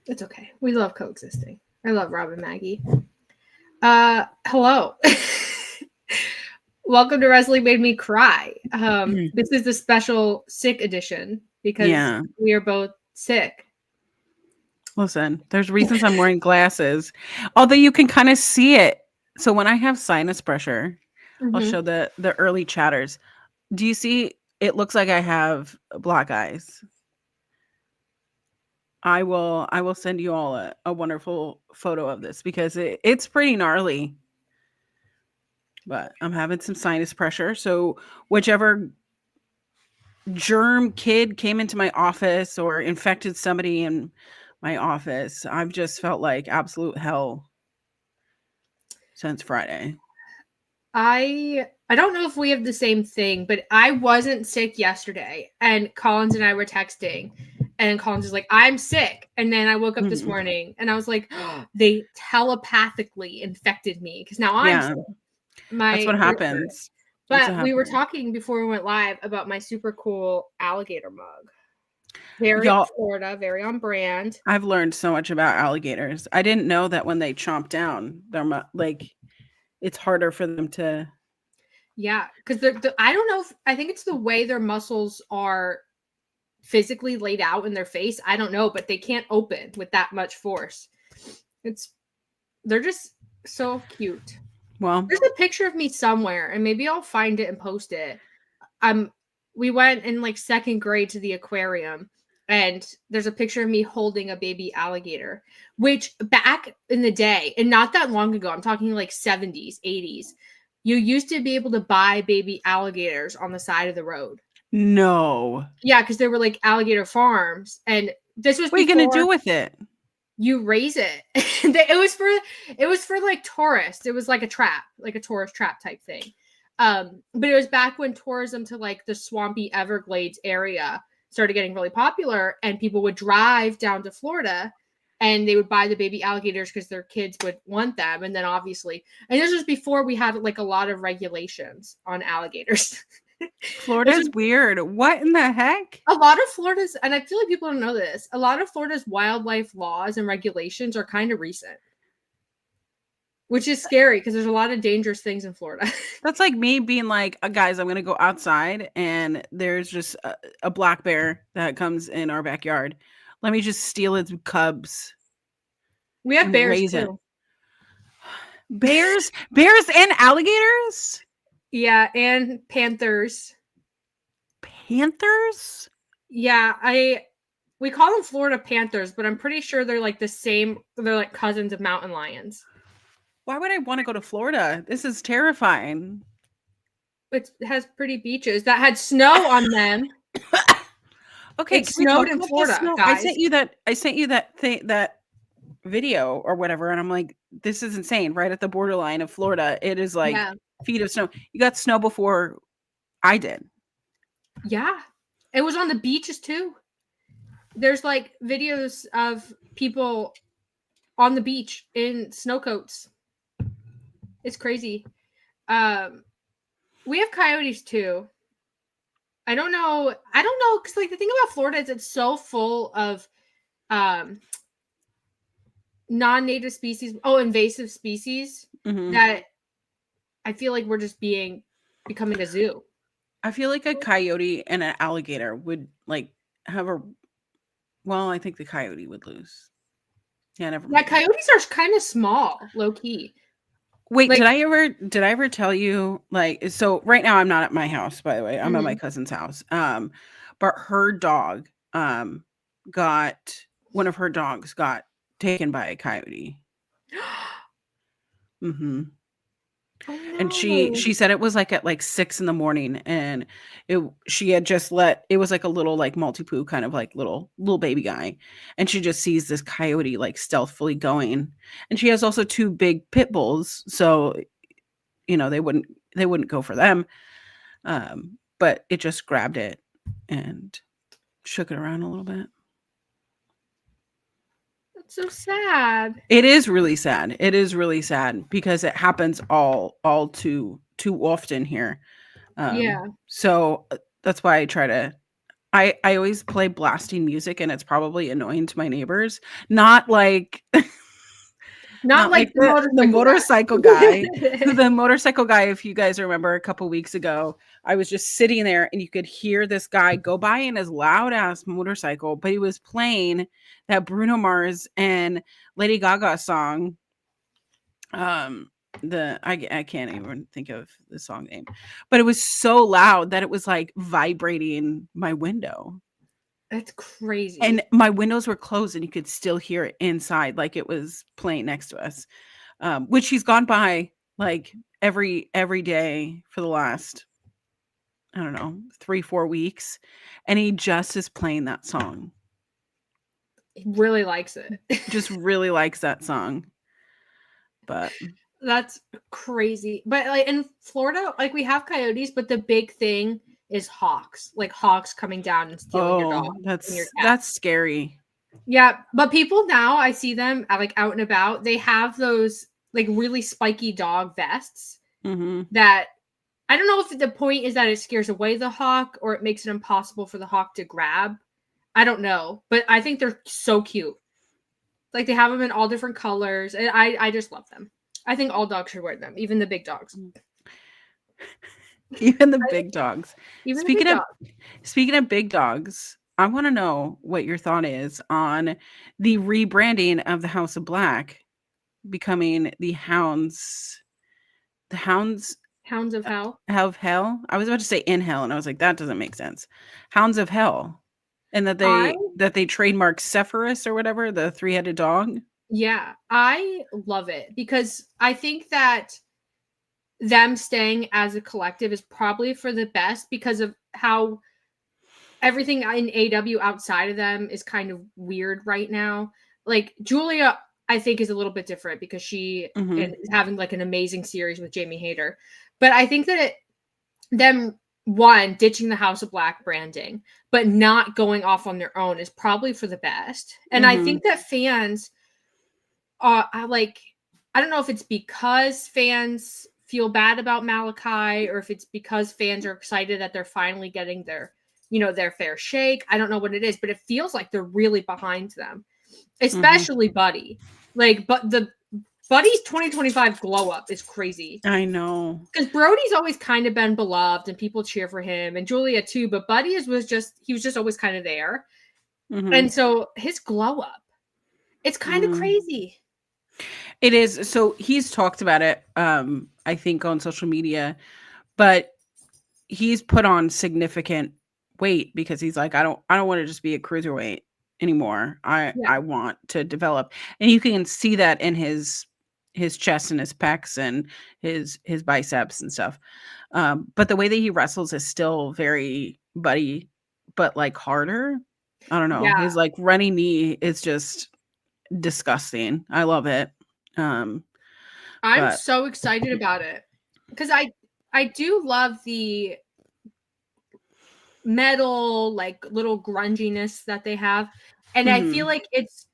It's okay. We love coexisting. I love Rob and Maggie. Hello. Welcome to Wrestling Made Me Cry. This is the special sick edition because we are both sick. Listen, there's reasons I'm wearing glasses, although you can kind of see it. So when I have sinus pressure, I'll show the early chatters. Do you see? It looks like I have black eyes. I will send you all a wonderful photo of this because it's pretty gnarly. But I'm having some sinus pressure. So whichever germ kid came into my office or infected somebody in my office, I've just felt like absolute hell since Friday. I don't know if we have the same thing, but I wasn't sick yesterday, and Collins and I were texting, and Collins was like, "I'm sick," and then I woke up this morning, and I was like, oh, "They telepathically infected me because now I'm sick." That's what happens. But we were talking before we went live about my super cool alligator mug. Very Florida, very on brand. I've learned so much about alligators. I didn't know that when they chomp down, they're like, it's harder for them to. Yeah, because I don't know. I think it's the way their muscles are physically laid out in their face. I don't know, but they can't open with that much force. They're just so cute. Well, there's a picture of me somewhere, and maybe I'll find it and post it. We went in like second grade to the aquarium, and there's a picture of me holding a baby alligator, which back in the day, and not that long ago, I'm talking like 70s, 80s, you used to be able to buy baby alligators on the side of the road. No. Yeah, because there were like alligator farms, and this was. What are you gonna do with it? You raise it. it was for like tourists. It was like a trap, like a tourist trap type thing. But it was back when tourism to like the swampy Everglades area started getting really popular, and people would drive down to Florida and they would buy the baby alligators because their kids would want them. And then obviously, and this was before we had like a lot of regulations on alligators. Florida's weird. What in the heck? A lot of Florida's, and I feel like people don't know this, a lot of Florida's wildlife laws and regulations are kind of recent. Which is scary because there's a lot of dangerous things in Florida. That's like me being like, guys, I'm going to go outside and there's just a black bear that comes in our backyard. Let me just steal its cubs. We have bears too. Bears and alligators? Yeah, and panthers. Panthers? Yeah, we call them Florida panthers, but I'm pretty sure they're like the same. They're like cousins of mountain lions. Why would I want to go to Florida? This is terrifying. It has pretty beaches that had snow on them. Okay, it snowed in Florida, guys. I sent you that video or whatever, and I'm like, this is insane. Right at the borderline of Florida, it is like feet of snow. You got snow before I did. Yeah, it was on the beaches too. There's like videos of people on the beach in snow coats. It's crazy. We have coyotes too. I don't know because like the thing about Florida is it's so full of non-native species, invasive species that I feel like we're just becoming a zoo. I feel like a coyote and an alligator would like have I think the coyote would lose. Yeah, never mind. Yeah, coyotes are kind of small, low key. Wait, like, did I ever tell you, like, so right now I'm not at my house, by the way. I'm at my cousin's house. But her dog one of her dogs got taken by a coyote. Mm-hmm. Oh, no. And she said it was like at like 6 a.m, and she had just it was like a little like Maltipoo kind of like little baby guy, and she just sees this coyote like stealthily going, and she has also 2 big pit bulls, so they wouldn't go for them, but it just grabbed it and shook it around a little bit. So sad. It is really sad. It is really sad because it happens all too often here. So that's why I try to I always play blasting music, and it's probably annoying to my neighbors. Not like Not not like like the the motorcycle guy. guy. The motorcycle guy, if you guys remember a couple weeks ago, I was just sitting there and you could hear this guy go by in his loud ass motorcycle, but he was playing that Bruno Mars and Lady Gaga song. I can't even think of the song name, but it was so loud that it was like vibrating my window. That's crazy. And my windows were closed and you could still hear it inside, like it was playing next to us. Which he's gone by like every day for the last, I don't know, 3-4 weeks, and he just is playing that song. He really likes it. Just really likes that song. But that's crazy. But like in Florida, like we have coyotes, but the big thing is hawks. Like hawks coming down and stealing your dog and your cat. That's scary. Yeah, but people now, I see them like out and about. They have those like really spiky dog vests that I don't know if the point is that it scares away the hawk or it makes it impossible for the hawk to grab. I don't know, but I think they're so cute. Like they have them in all different colors, and I just love them. I think all dogs should wear them, even the big dogs. Even the big dogs. Even Speaking of big dogs, I want to know what your thought is on the rebranding of the House of Black becoming the Hounds. The Hounds of Hell. Of Hell. I was about to say in hell, and I was like, that doesn't make sense. Hounds of Hell. And that they trademarked Sephiroth or whatever, the 3-headed dog. Yeah, I love it because I think that them staying as a collective is probably for the best because of how everything in AW outside of them is kind of weird right now. Like Julia, I think is a little bit different because she is having like an amazing series with Jamie Hayter. But I think that them ditching the House of Black branding, but not going off on their own is probably for the best. And I think that fans I don't know if it's because fans feel bad about Malachi or if it's because fans are excited that they're finally getting their fair shake. I don't know what it is, but it feels like they're really behind them, especially Buddy. Like, but the Buddy's 2025 glow up is crazy. I know. Because Brody's always kind of been beloved and people cheer for him, and Julia too, but Buddy was just always kind of there. And so his glow up, it's kind of crazy. It is. So he's talked about it, I think, on social media, but he's put on significant weight because he's like, I don't want to just be a cruiserweight anymore. I want to develop. And you can see that in his chest and his pecs and his biceps and stuff. But the way that he wrestles is still very Buddy, but like harder. I don't know. His like running knee is just disgusting. I love it. I'm so excited about it because I do love the metal, like little grunginess that they have, and I feel like it's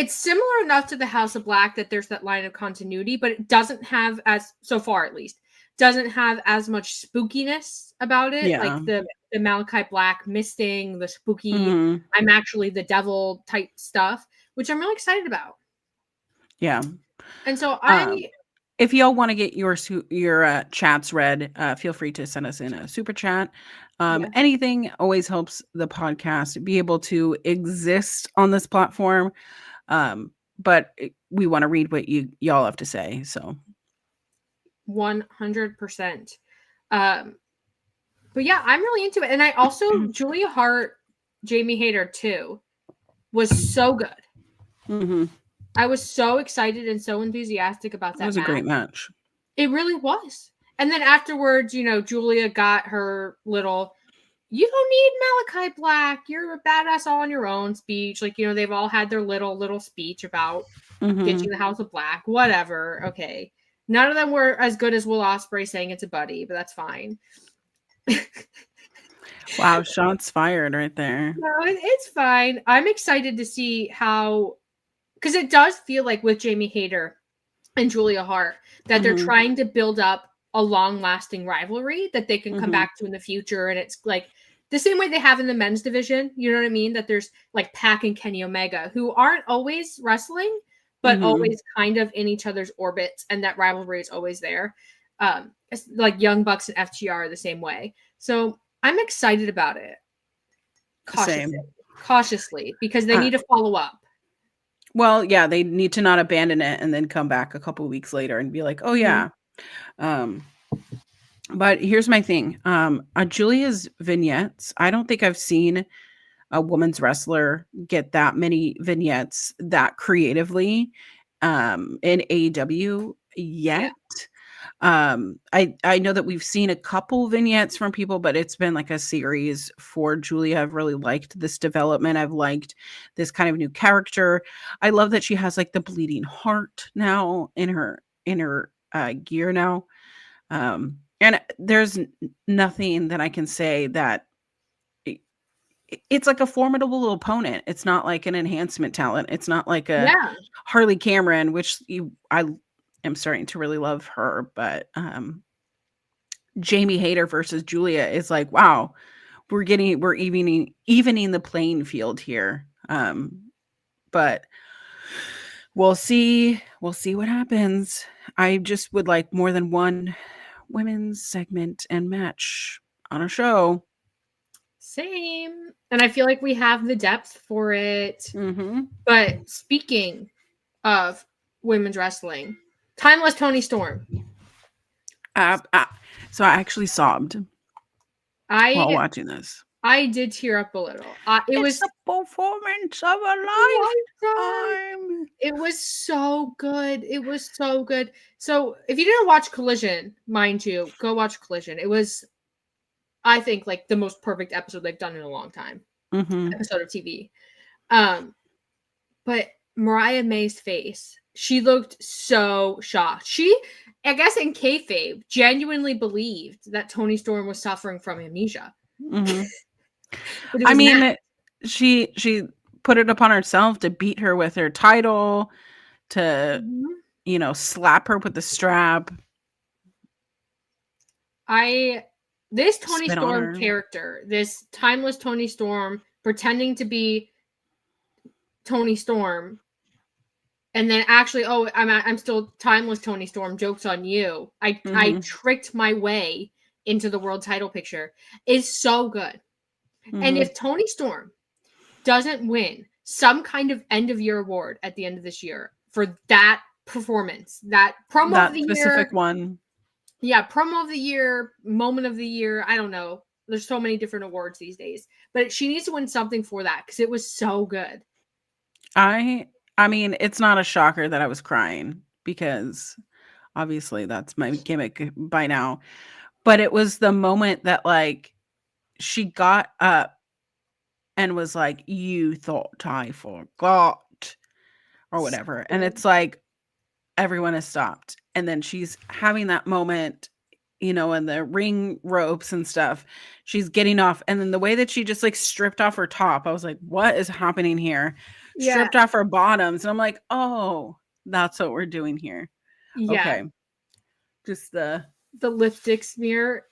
similar enough to the House of Black that there's that line of continuity, but it doesn't have so far at least doesn't have as much spookiness about it. Like the Malachi Black misting, the spooky, I'm actually the devil type stuff, which I'm really excited about. Yeah. And so if y'all want to get your chats read, feel free to send us in a super chat. Anything always helps the podcast be able to exist on this platform. But we want to read what y'all have to say. So 100%. But yeah, I'm really into it. And I also, Julia Hart, Jamie Hayter too, was so good. I was so excited and so enthusiastic about that. It was a great match. It really was. And then afterwards, Julia got her little, you don't need Malachi Black, you're a badass all on your own speech. Like, they've all had their little speech about ditching the House of Black, whatever. Okay. None of them were as good as Will Ospreay saying it's a buddy, but that's fine. Wow, shots fired right there. No, it's fine. I'm excited to see how, because it does feel like with Jamie Hayter and Julia Hart that they're trying to build up a long-lasting rivalry that they can come back to in the future. And it's like the same way they have in the men's division. You know what I mean? That there's like Pac and Kenny Omega who aren't always wrestling, but always kind of in each other's orbits, and that rivalry is always there. It's like Young Bucks and FTR are the same way. So I'm excited about it. Cautiously, because they need to follow up. Well, yeah, they need to not abandon it and then come back a couple weeks later and be like, oh yeah. But here's my thing. Julia's vignettes, I don't think I've seen a women's wrestler get that many vignettes that creatively in AEW yet. I know that we've seen a couple vignettes from people, but it's been like a series for Julia. I've really liked this development. I've liked this kind of new character. I love that she has like the bleeding heart now in her gear now. And there's nothing that I can say that it's like a formidable opponent. It's not like an enhancement talent. It's not like a Harley Cameron, which I am starting to really love her, but Jamie Hayter versus Julia is like, wow, we're evening the playing field here. But we'll see what happens. I just would like more than one women's segment and match on a show. Same. And I feel like we have the depth for it. But speaking of women's wrestling, Timeless Toni Storm. So I actually sobbed while watching this. I did tear up a little. It was the performance of a lifetime. It was so good. It was so good. So if you didn't watch Collision, mind you, go watch Collision. It was, I think, like the most perfect episode they've done in a long time. Episode of TV. But Mariah May's face, she looked so shocked. She, I guess in kayfabe, genuinely believed that Toni Storm was suffering from amnesia. I mean, she put it upon herself to beat her with her title, to slap her with the strap. This Toni Storm character, this Timeless Toni Storm pretending to be Toni Storm, and then actually, I'm still Timeless Toni Storm. Joke's on you. I tricked my way into the world title picture. Is so good. And if Toni Storm doesn't win some kind of end of year award at the end of this year for that performance, that promo of the specific one. Yeah, promo of the year, moment of the year, I don't know. There's so many different awards these days. But she needs to win something for that because it was so good. I mean, it's not a shocker that I was crying because obviously that's my gimmick by now. But it was the moment that like she got up and was like, "You thought I forgot," or whatever. And it's like everyone has stopped. And then she's having that moment, in the ring ropes and stuff. She's getting off. And then the way that she just like stripped off her top, I was like, what is happening here? Yeah. Stripped off her bottoms. And I'm like, oh, that's what we're doing here. Yeah. Okay. Just the lipstick smear.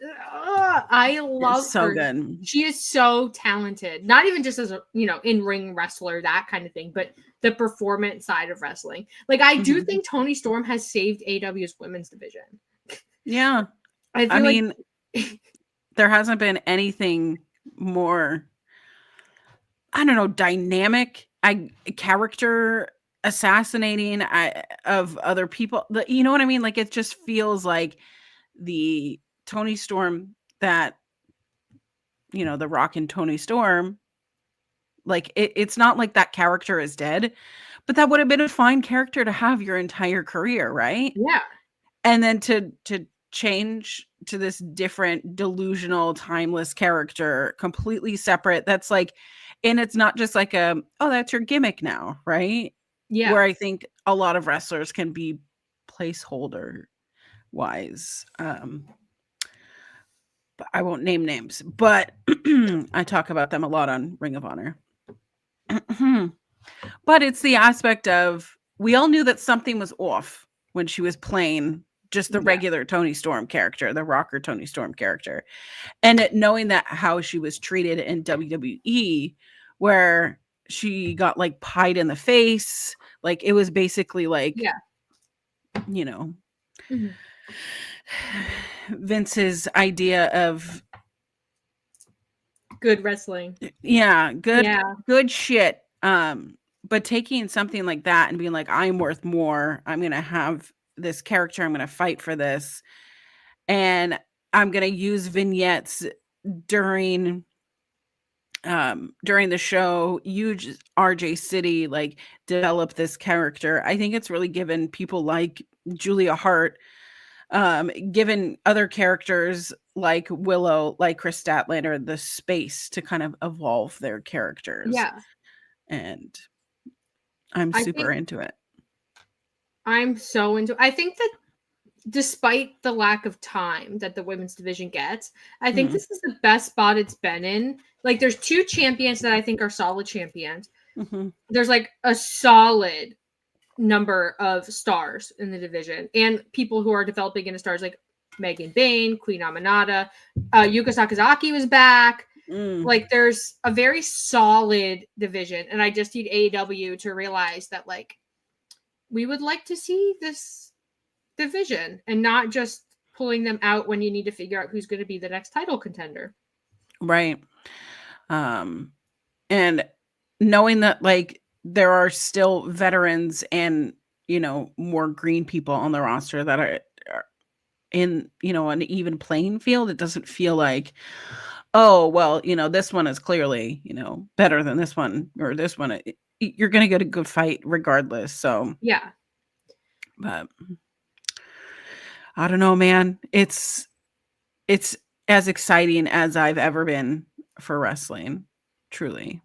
I love so her. Good. She is so talented. Not even just as a, in-ring wrestler, that kind of thing, but the performance side of wrestling. Like, I do think Toni Storm has saved AEW's women's division. Yeah. I mean, there hasn't been anything more, I don't know, dynamic, character assassinating of other people. You know what I mean? Like, it just feels like the Toni Storm that, the Rock and Toni Storm, like it's not like that character is dead, but that would have been a fine character to have your entire career, right? Yeah. And then to change to this different delusional timeless character, completely separate, that's like, and it's not just like that's your gimmick now, right? Yeah. Where I think a lot of wrestlers can be placeholder wise. But I won't name names, but I talk about them a lot on Ring of Honor. But it's the aspect of, we all knew that something was off when she was playing just the regular Toni Storm character, the rocker Toni Storm character. And knowing that how she was treated in WWE, where she got like pied in the face, like it was basically like, you know, Vince's idea of good wrestling. Yeah, good shit. But taking something like that and being like, I'm worth more. I'm gonna have this character. I'm gonna fight for this, and I'm gonna use vignettes during the show. Use RJ City, like develop this character. I think it's really given people like Julia Hart, given other characters like Willow, like Chris Statlander, the space to kind of evolve their characters. Yeah. And I'm super into it. I'm so into it. I think that despite the lack of time that the women's division gets, I think this is the best spot it's been in. Like, there's 2 champions that I think are solid champions. There's like a solid number of stars in the division and people who are developing into stars, like Megan Bayne, Queen Aminata, Yuka Sakazaki was back. Like, there's a very solid division, and I just need AEW to realize that, like, we would like to see this division and not just pulling them out when you need to figure out who's going to be the next title contender. Right. And knowing that, like, there are still veterans and, you know, more green people on the roster that are in, you know, an even playing field. It doesn't feel like, oh, well, you know, this one is clearly, you know, better than this one, or this one. You're going to get a good fight regardless. So, yeah. But I don't know, man. It's as exciting as I've ever been for wrestling. Truly.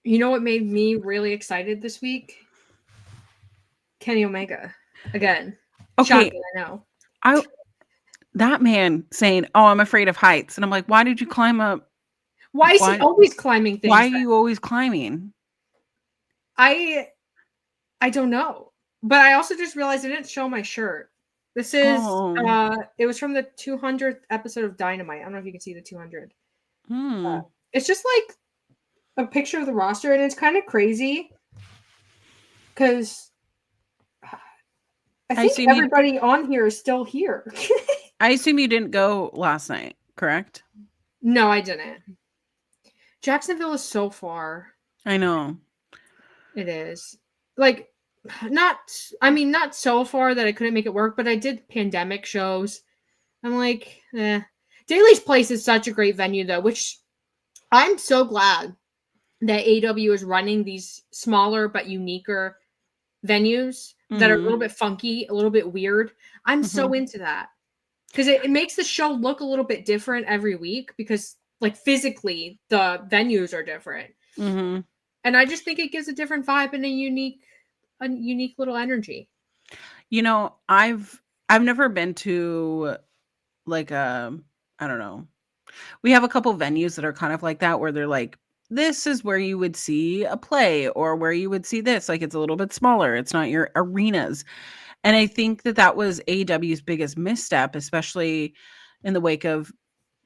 You know what made me really excited this week? Kenny Omega. Again. Okay. Shocking, I know. That man saying, "Oh, I'm afraid of heights," and I'm like, "Why did you climb up? Why is he always climbing things? Why are you always climbing?" I don't know, but I also just realized I didn't show my shirt. This is it was from the 200th episode of Dynamite. I don't know if you can see the 200. It's just like a picture of the roster, and it's kind of crazy because I think everybody on here is still here. I assume you didn't go last night, correct? No, I didn't. Jacksonville is so far. I know. It is. Like, not so far that I couldn't make it work, but I did pandemic shows. I'm like, Daly's Place is such a great venue, though, which I'm so glad that AEW is running these smaller but uniquer venues that are a little bit funky, a little bit weird. I'm so into that. Because it makes the show look a little bit different every week because, like, physically, the venues are different. And I just think it gives a different vibe and a unique little energy. You know, I've never been to, like, I don't know. We have a couple venues that are kind of like that, where they're like, this is where you would see a play or where you would see this. Like, it's a little bit smaller. It's not your arenas. And I think that was AEW's biggest misstep, especially in the wake of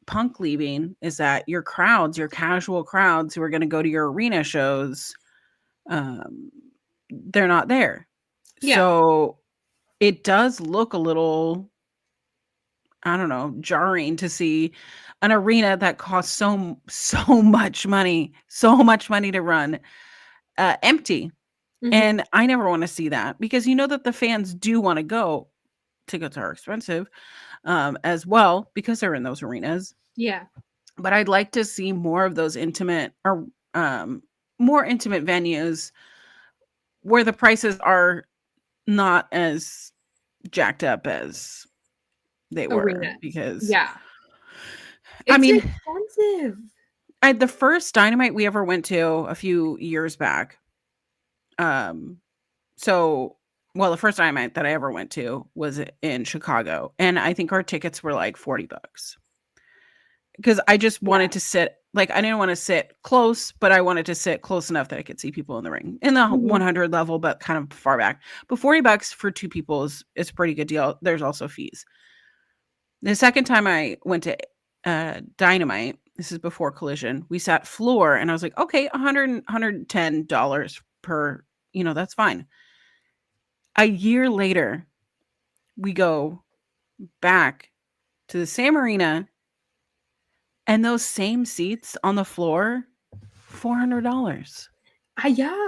Punk leaving, is that your crowds, your casual crowds who are going to go to your arena shows, they're not there. Yeah. So it does look a little, I don't know, jarring to see an arena that costs so much money to run empty. And I never want to see that, because you know that the fans do want to go. Tickets are expensive as well, because they're in those arenas. Yeah. But I'd like to see more of those intimate or more intimate venues where the prices are not as jacked up as they were. Because it's expensive. The first Dynamite we ever went to a few years back. The first Dynamite that I ever went to was in Chicago, and I think our tickets were like $40 because I just wanted to sit like, I didn't want to sit close, but I wanted to sit close enough that I could see people in the ring in the 100 level, but kind of far back. But $40 for 2 people is a pretty good deal. There's also fees. The second time I went to Dynamite, this is before Collision, we sat floor, and I was like, okay, $110 per, that's fine. A year later, we go back to the same arena, and those same seats on the floor, $400. Yeah.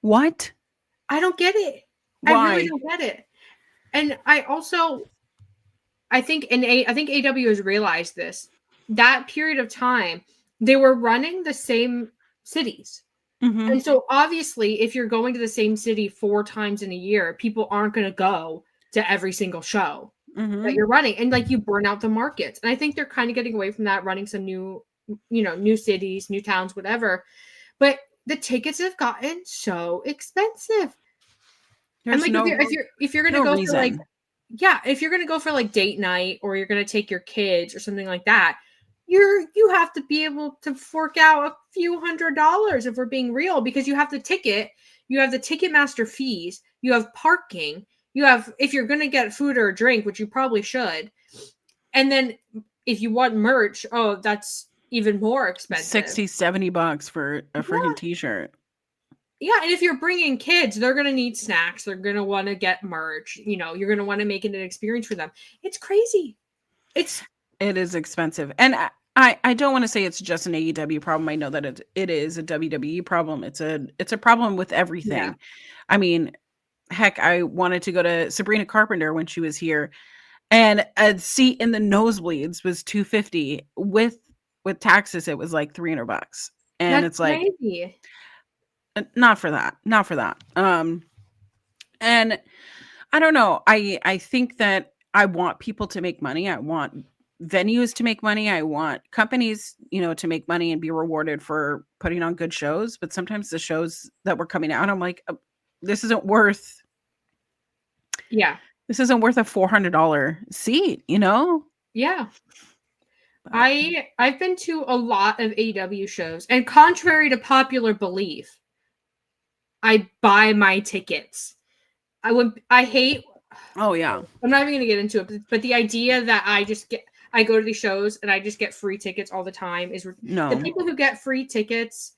What? I don't get it. Why? I really don't get it. And I think AEW has realized this. That period of time, they were running the same cities. Mm-hmm. And so obviously, if you're going to the same city 4 times in a year, people aren't going to go to every single show that you're running. And like, you burn out the markets. And I think they're kind of getting away from that, running some new cities, new towns, whatever. But the tickets have gotten so expensive. There's and like, if you're going to go reason. for like, if you're going to go for like date night, or you're going to take your kids or something like that, you have to be able to fork out a few $100s if we're being real, because you have the ticket, you have the Ticketmaster fees, you have parking, you have, if you're going to get food or a drink, which you probably should. And then if you want merch, that's even more expensive. $60-$70 for a freaking t-shirt. Yeah, and if you're bringing kids, they're going to need snacks. They're going to want to get merch. You're going to want to make it an experience for them. It's crazy. It is expensive. And I don't want to say it's just an AEW problem. I know that it is a WWE problem. It's a problem with everything. Yeah. I mean, heck, I wanted to go to Sabrina Carpenter when she was here, and a seat in the nosebleeds was $250. With taxes, it was like $300. And that's it's like, crazy. Not for that. And I don't know. I think that I want people to make money. I want venues to make money. I want companies, to make money and be rewarded for putting on good shows. But sometimes the shows that were coming out, I'm like, this isn't worth. Yeah. This isn't worth a $400 seat, Yeah. But I've been to a lot of AEW shows, and contrary to popular belief, I buy my tickets. I hate. Oh yeah. I'm not even going to get into it, but the idea that I go to these shows and I just get free tickets all the time is no. The people who get free tickets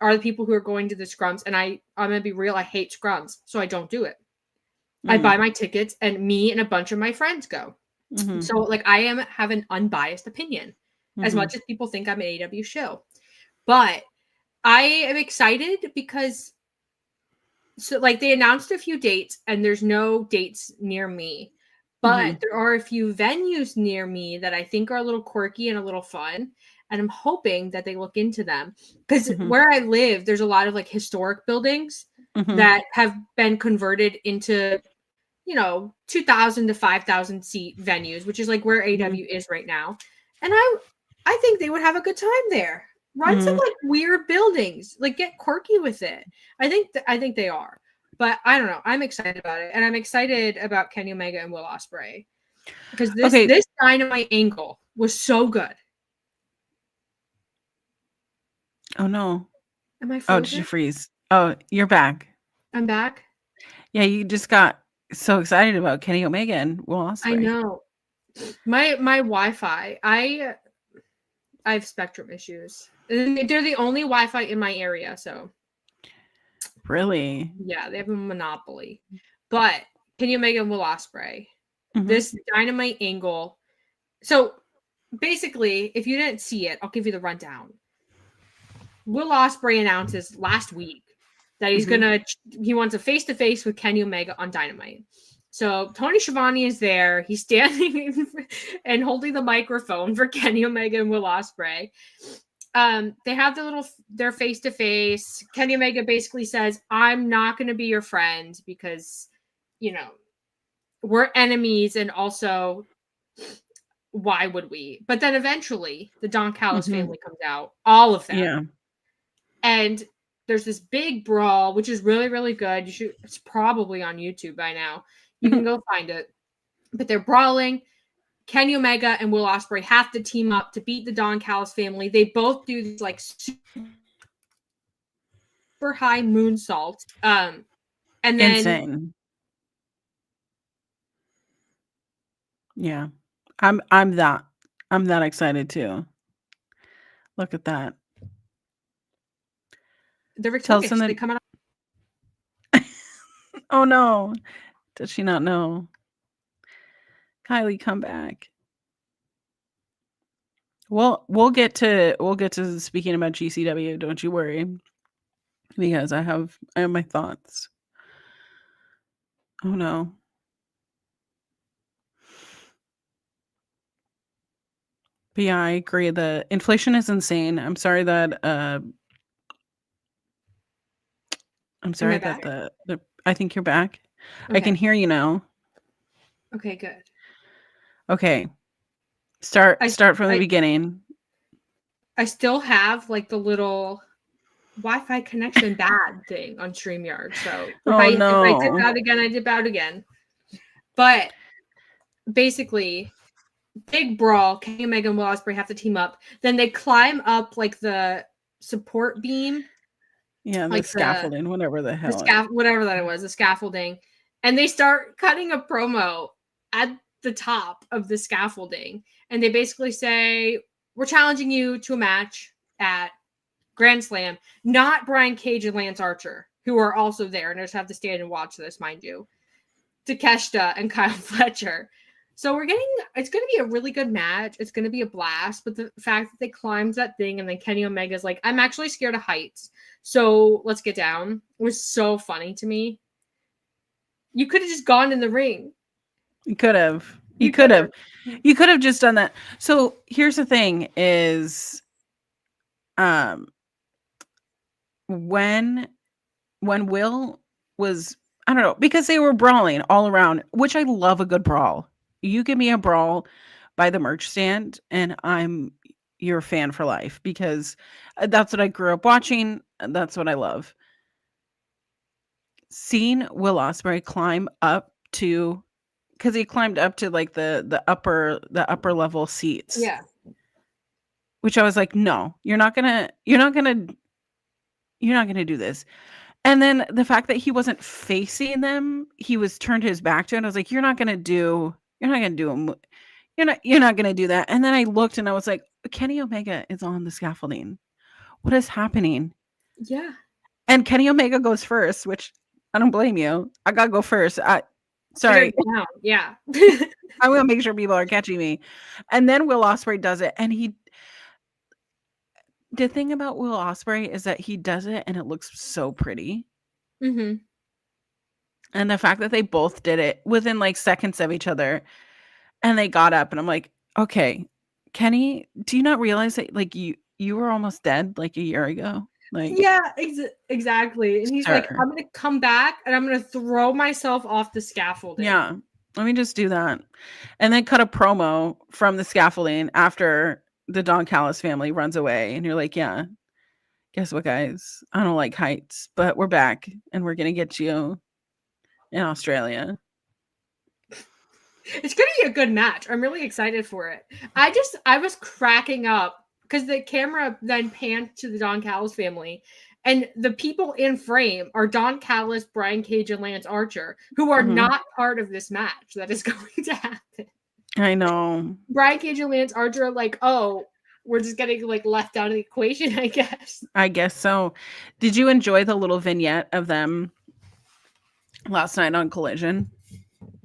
are the people who are going to the scrums, and I'm going to be real. I hate scrums, so I don't do it. I buy my tickets, and me and a bunch of my friends go. Mm-hmm. So like, I have an unbiased opinion, as much as people think I'm an AEW show, but I am excited because. So like, they announced a few dates, and there's no dates near me, but there are a few venues near me that I think are a little quirky and a little fun. And I'm hoping that they look into them, because where I live, there's a lot of like historic buildings that have been converted into, 2,000 to 5,000 seat venues, which is like where AEW is right now. And I think they would have a good time there. Run some like weird buildings, like get quirky with it. I think they are, but I don't know. I'm excited about it, and I'm excited about Kenny Omega and Will Ospreay, because this Dynamite angle was so good. Oh no! Am I frozen? Oh, did you freeze? Oh, you're back. I'm back. Yeah, you just got so excited about Kenny Omega and Will Ospreay. I know. My Wi-Fi. I have Spectrum issues. They're the only Wi-Fi in my area, so. Really? Yeah, they have a monopoly. But Kenny Omega and Will Ospreay, this Dynamite angle. So basically, if you didn't see it, I'll give you the rundown. Will Ospreay announces last week that he wants a face-to-face with Kenny Omega on Dynamite. So Tony Schiavone is there. He's standing and holding the microphone for Kenny Omega and Will Ospreay. They have their face-to-face. Kenny Omega basically says, I'm not going to be your friend because, we're enemies, and also, why would we? But then eventually the Don Callis family comes out, all of them. Yeah. And there's this big brawl, which is really, really good. It's probably on YouTube by now. You can go find it. But they're brawling. Kenny Omega and Will Ospreay have to team up to beat the Don Callis family. They both do this like super high moonsault. And then insane. Yeah. I'm that excited too. Look at that. They're victorious. They come out. Oh no. Does she not know? Kiley, come back. Well, we'll get to speaking about GCW, don't you worry. Because I have my thoughts. Oh no. But yeah, I agree. The inflation is insane. I'm sorry that the I think you're back. Okay. I can hear you now. Okay, good. Okay. Start from the beginning. I still have like the little Wi-Fi connection bad thing on StreamYard. So if I dip out again, I dip out again. But basically, big brawl. Kenny Omega and Will Ospreay have to team up. Then they climb up like the support beam. Yeah, like the scaffolding, whatever the hell. Whatever that it was, the scaffolding. And they start cutting a promo at the top of the scaffolding. And they basically say, we're challenging you to a match at Grand Slam. Not Brian Cage and Lance Archer, who are also there. And I just have to stand and watch this, mind you. Takeshita and Kyle Fletcher. So it's going to be a really good match. It's going to be a blast. But the fact that they climbed that thing and then Kenny Omega's like, I'm actually scared of heights. So let's get down. It was so funny to me. You could have just gone in the ring. You could have. You could have just done that. So here's the thing is, when Will was, I don't know, because they were brawling all around, which I love a good brawl. You give me a brawl by the merch stand and I'm your fan for life because that's what I grew up watching. That's what I love. Seeing Will Ospreay climb up to, because he climbed up to like the upper level seats. Yeah. Which I was like, no, you're not gonna do this. And then the fact that he wasn't facing them, he was turned his back to it. I was like, you're not gonna do that. And then I looked and I was like, Kenny Omega is on the scaffolding. What is happening? Yeah. And Kenny Omega goes first, which I don't blame you. I gotta go first. Sorry. Yeah. I'm gonna make sure people are catching me. And then Will Ospreay does it, and the thing about Will Ospreay is that he does it and it looks so pretty. Mm-hmm. And the fact that they both did it within like seconds of each other and they got up and I'm like, okay, Kenny, do you not realize that like you were almost dead like a year ago? Like, yeah, exactly. And he's like, I'm going to come back and I'm going to throw myself off the scaffolding. Yeah. Let me just do that. And then cut a promo from the scaffolding after the Don Callis family runs away. And you're like, yeah, guess what, guys? I don't like heights, but we're back and we're going to get you in Australia. It's going to be a good match. I'm really excited for it. I was cracking up because the camera then panned to the Don Callis family. And the people in frame are Don Callis, Brian Cage, and Lance Archer, who are not part of this match that is going to happen. I know. Brian Cage and Lance Archer are like, oh, we're just getting like left out of the equation, I guess. I guess so. Did you enjoy the little vignette of them last night on Collision?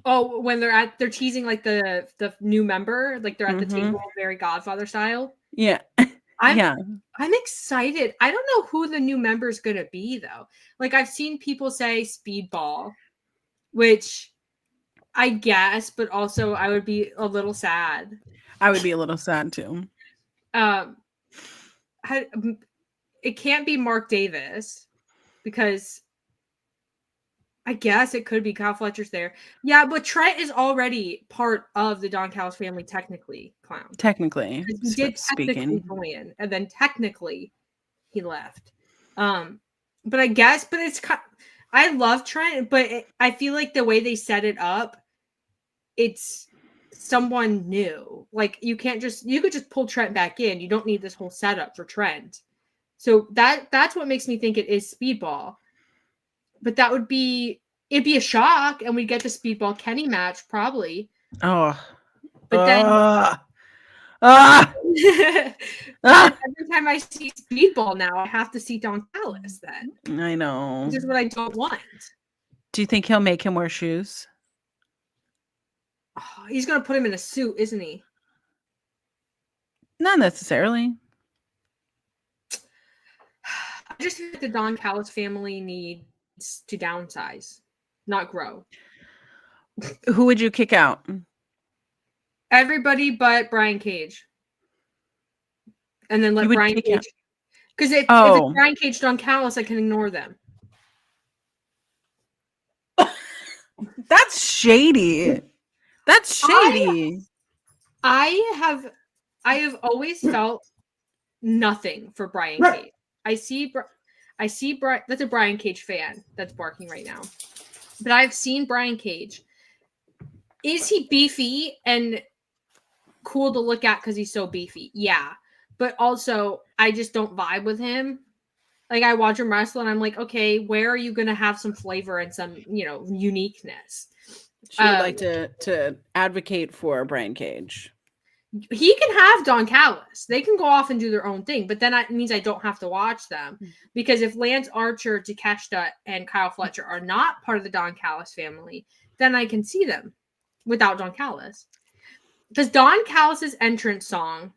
Oh, when they're teasing like the new member, like they're at the table, very Godfather style. Yeah. I'm excited. I don't know who the new member is going to be, though. Like, I've seen people say Speedball, which I guess, but also I would be a little sad. I would be a little sad, too. It can't be Mark Davis, because I guess it could be Kyle Fletcher's there. Yeah, but Trent is already part of the Don Callis family, technically, Clown. Technically. He did technically go in, and then technically he left. But I guess, I love Trent, but I feel like the way they set it up, it's someone new. Like you could just pull Trent back in. You don't need this whole setup for Trent. So that's what makes me think it is Speedball. But it'd be a shock, and we'd get the Speedball Kenny match probably. Oh, but then every time I see Speedball now, I have to see Don Callis. Then I know. This is what I don't want. Do you think he'll make him wear shoes? Oh, he's gonna put him in a suit, isn't he? Not necessarily. I just think the Don Callis family needs to downsize, not grow. Who would you kick out? Everybody but Brian Cage. And then let Brian Cage. Because if it's Brian Cage, Don Callis, I can ignore them. That's shady. That's shady. I have always felt nothing for Brian Cage. I see Brian. That's a Brian Cage fan that's barking right now. But I've seen Brian Cage. Is he beefy and cool to look at because he's so beefy? Yeah. But also, I just don't vibe with him. Like, I watch him wrestle, and I'm like, okay, where are you going to have some flavor and some, uniqueness? She would like to advocate for Brian Cage. He can have Don Callis. They can go off and do their own thing, but then that means I don't have to watch them. Because if Lance Archer, Takeshita, and Kyle Fletcher are not part of the Don Callis family, then I can see them without Don Callis. Because Don Callis's entrance song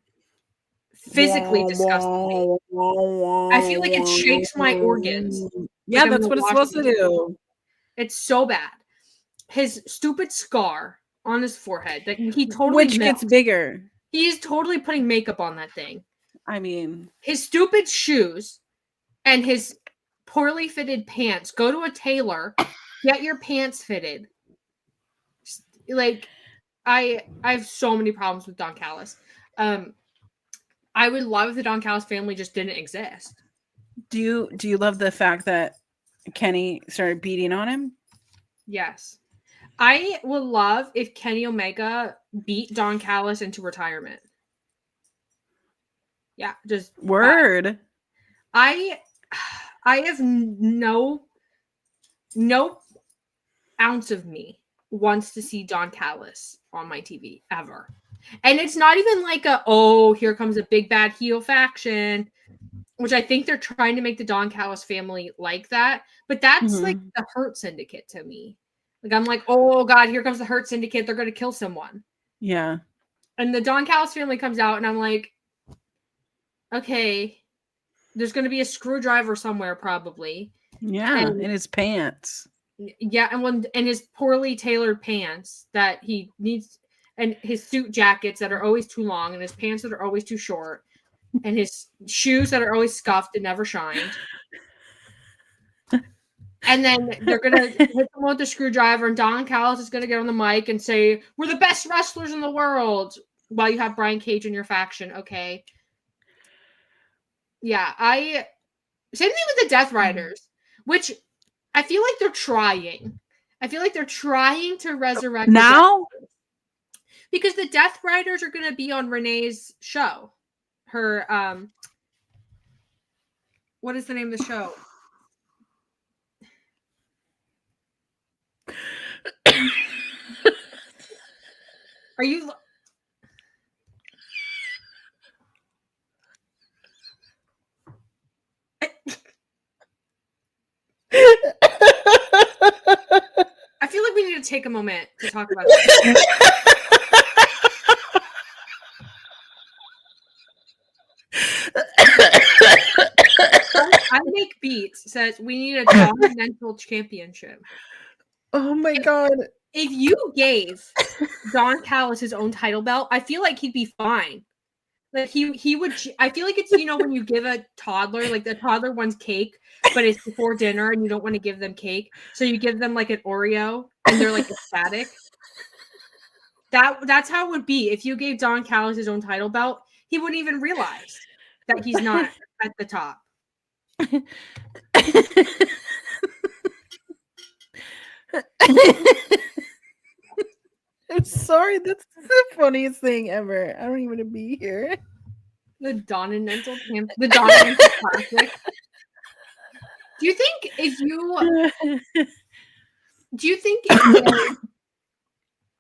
physically disgusts me. I feel like it shakes my organs. Yeah, that's what it's supposed to do. It's so bad. His stupid scar on his forehead that he totally which gets bigger. He's totally putting makeup on that thing. I mean, his stupid shoes and his poorly fitted pants. Go to a tailor, get your pants fitted. Like, I have so many problems with Don Callis. I would love if the Don Callis family just didn't exist. Do you love the fact that Kenny started beating on him? Yes. I would love if Kenny Omega beat Don Callis into retirement. Yeah, just word. I have no ounce of me wants to see Don Callis on my TV ever. And it's not even like here comes a big bad heel faction, which I think they're trying to make the Don Callis family like that. But that's like the Hurt Syndicate to me. Like, I'm like, oh God, here comes the Hurt Syndicate. They're going to kill someone. Yeah. And the Don Callis family comes out, and I'm like, okay, there's going to be a screwdriver somewhere probably. Yeah, in his pants. Yeah, and his poorly tailored pants that he needs, and his suit jackets that are always too long, and his pants that are always too short, and his shoes that are always scuffed and never shined. And then they're going to hit them with the screwdriver, and Don Callis is going to get on the mic and say, we're the best wrestlers in the world, while you have Brian Cage in your faction, okay? Yeah, same thing with the Death Riders, which I feel like they're trying. I feel like they're trying to resurrect now? Because the Death Riders are going to be on Renee's show. Her, what is the name of the show? Are you? I feel like we need to take a moment to talk about this. I Make Beats says we need a continental championship. Oh my God. If you gave Don Callis his own title belt, I feel like he'd be fine. Like he would. I feel like it's, when you give a toddler, like the toddler wants cake, but it's before dinner and you don't want to give them cake, so you give them like an Oreo and they're like ecstatic. That's how it would be if you gave Don Callis his own title belt. He wouldn't even realize that he's not at the top. It's sorry. That's the funniest thing ever. I don't even want to be here. The Dawn and Dental Camp, the Dawn and Dental Classic. Do you think if they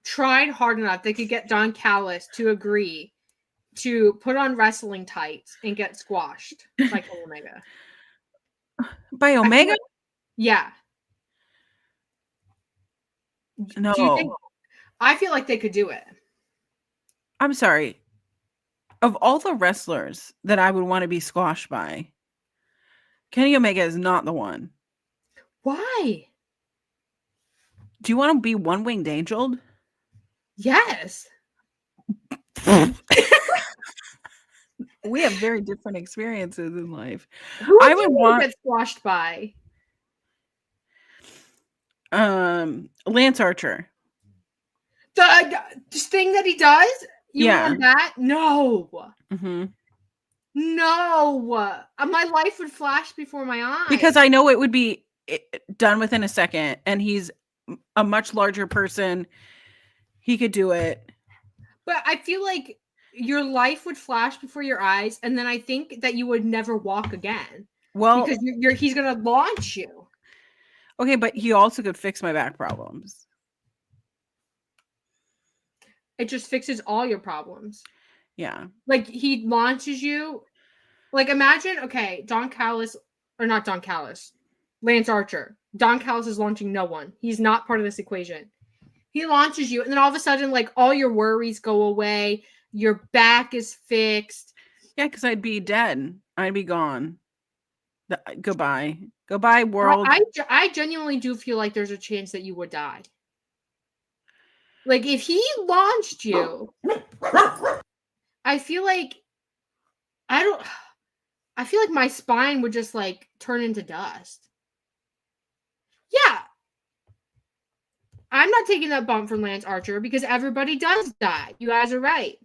tried hard enough, they could get Don Callis to agree to put on wrestling tights and get squashed by Omega? By Omega? Yeah. No. Do you think? I feel like they could do it. I'm sorry. Of all the wrestlers that I would want to be squashed by, Kenny Omega is not the one. Why? Do you want to be one-winged angeled? Yes. We have very different experiences in life. Who would you want to get squashed by? Lance Archer. The thing that he does? You Yeah. want that? No. Mm-hmm. No. My life would flash before my eyes. Because I know it would be done within a second, and he's a much larger person. He could do it. But I feel like your life would flash before your eyes, and then I think that you would never walk again. Well, because he's going to launch you. Okay, but he also could fix my back problems. It just fixes all your problems. Yeah. Like, he launches you. Like, imagine, okay, Lance Archer. Don Callis is launching no one. He's not part of this equation. He launches you, and then all of a sudden, like, all your worries go away. Your back is fixed. Yeah, because I'd be dead. I'd be gone. Goodbye. Goodbye, world. I genuinely do feel like there's a chance that you would die. Like, if he launched you, I feel like my spine would just, like, turn into dust. Yeah. I'm not taking that bump from Lance Archer because everybody does die. You guys are right.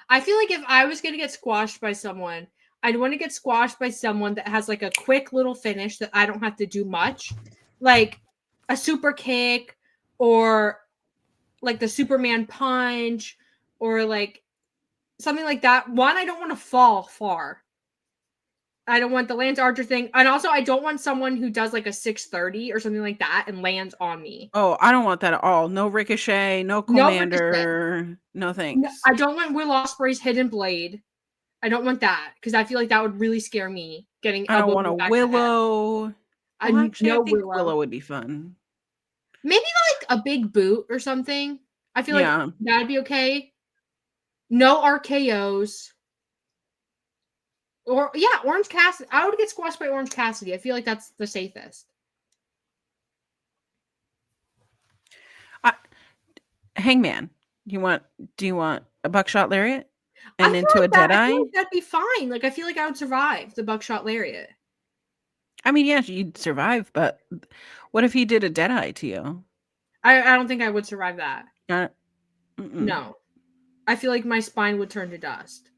I feel like if I was going to get squashed by someone, I'd want to get squashed by someone that has, like, a quick little finish that I don't have to do much. Like a super kick or like the Superman punch or like something like that. One, I don't want to fall far. I don't want the Lance Archer thing. And also, I don't want someone who does like a 630 or something like that and lands on me. Oh, I don't want that at all. No Ricochet, no Commander, no thanks. I don't want Will Ospreay's hidden blade. I don't want that because I feel like that would really scare me. I don't want a Willow. I think Willow would be fun. Maybe like a big boot or something. I feel like that'd be okay. No RKOs. Or Orange Cassidy. I would get squashed by Orange Cassidy. I feel like that's the safest. Hangman. Do you want a buckshot lariat? And into a dead eye? That'd be fine. Like, I feel like I would survive the buckshot lariat. I mean, yeah, you'd survive, but what if he did a dead eye to you? I don't think I would survive that. No. I feel like my spine would turn to dust.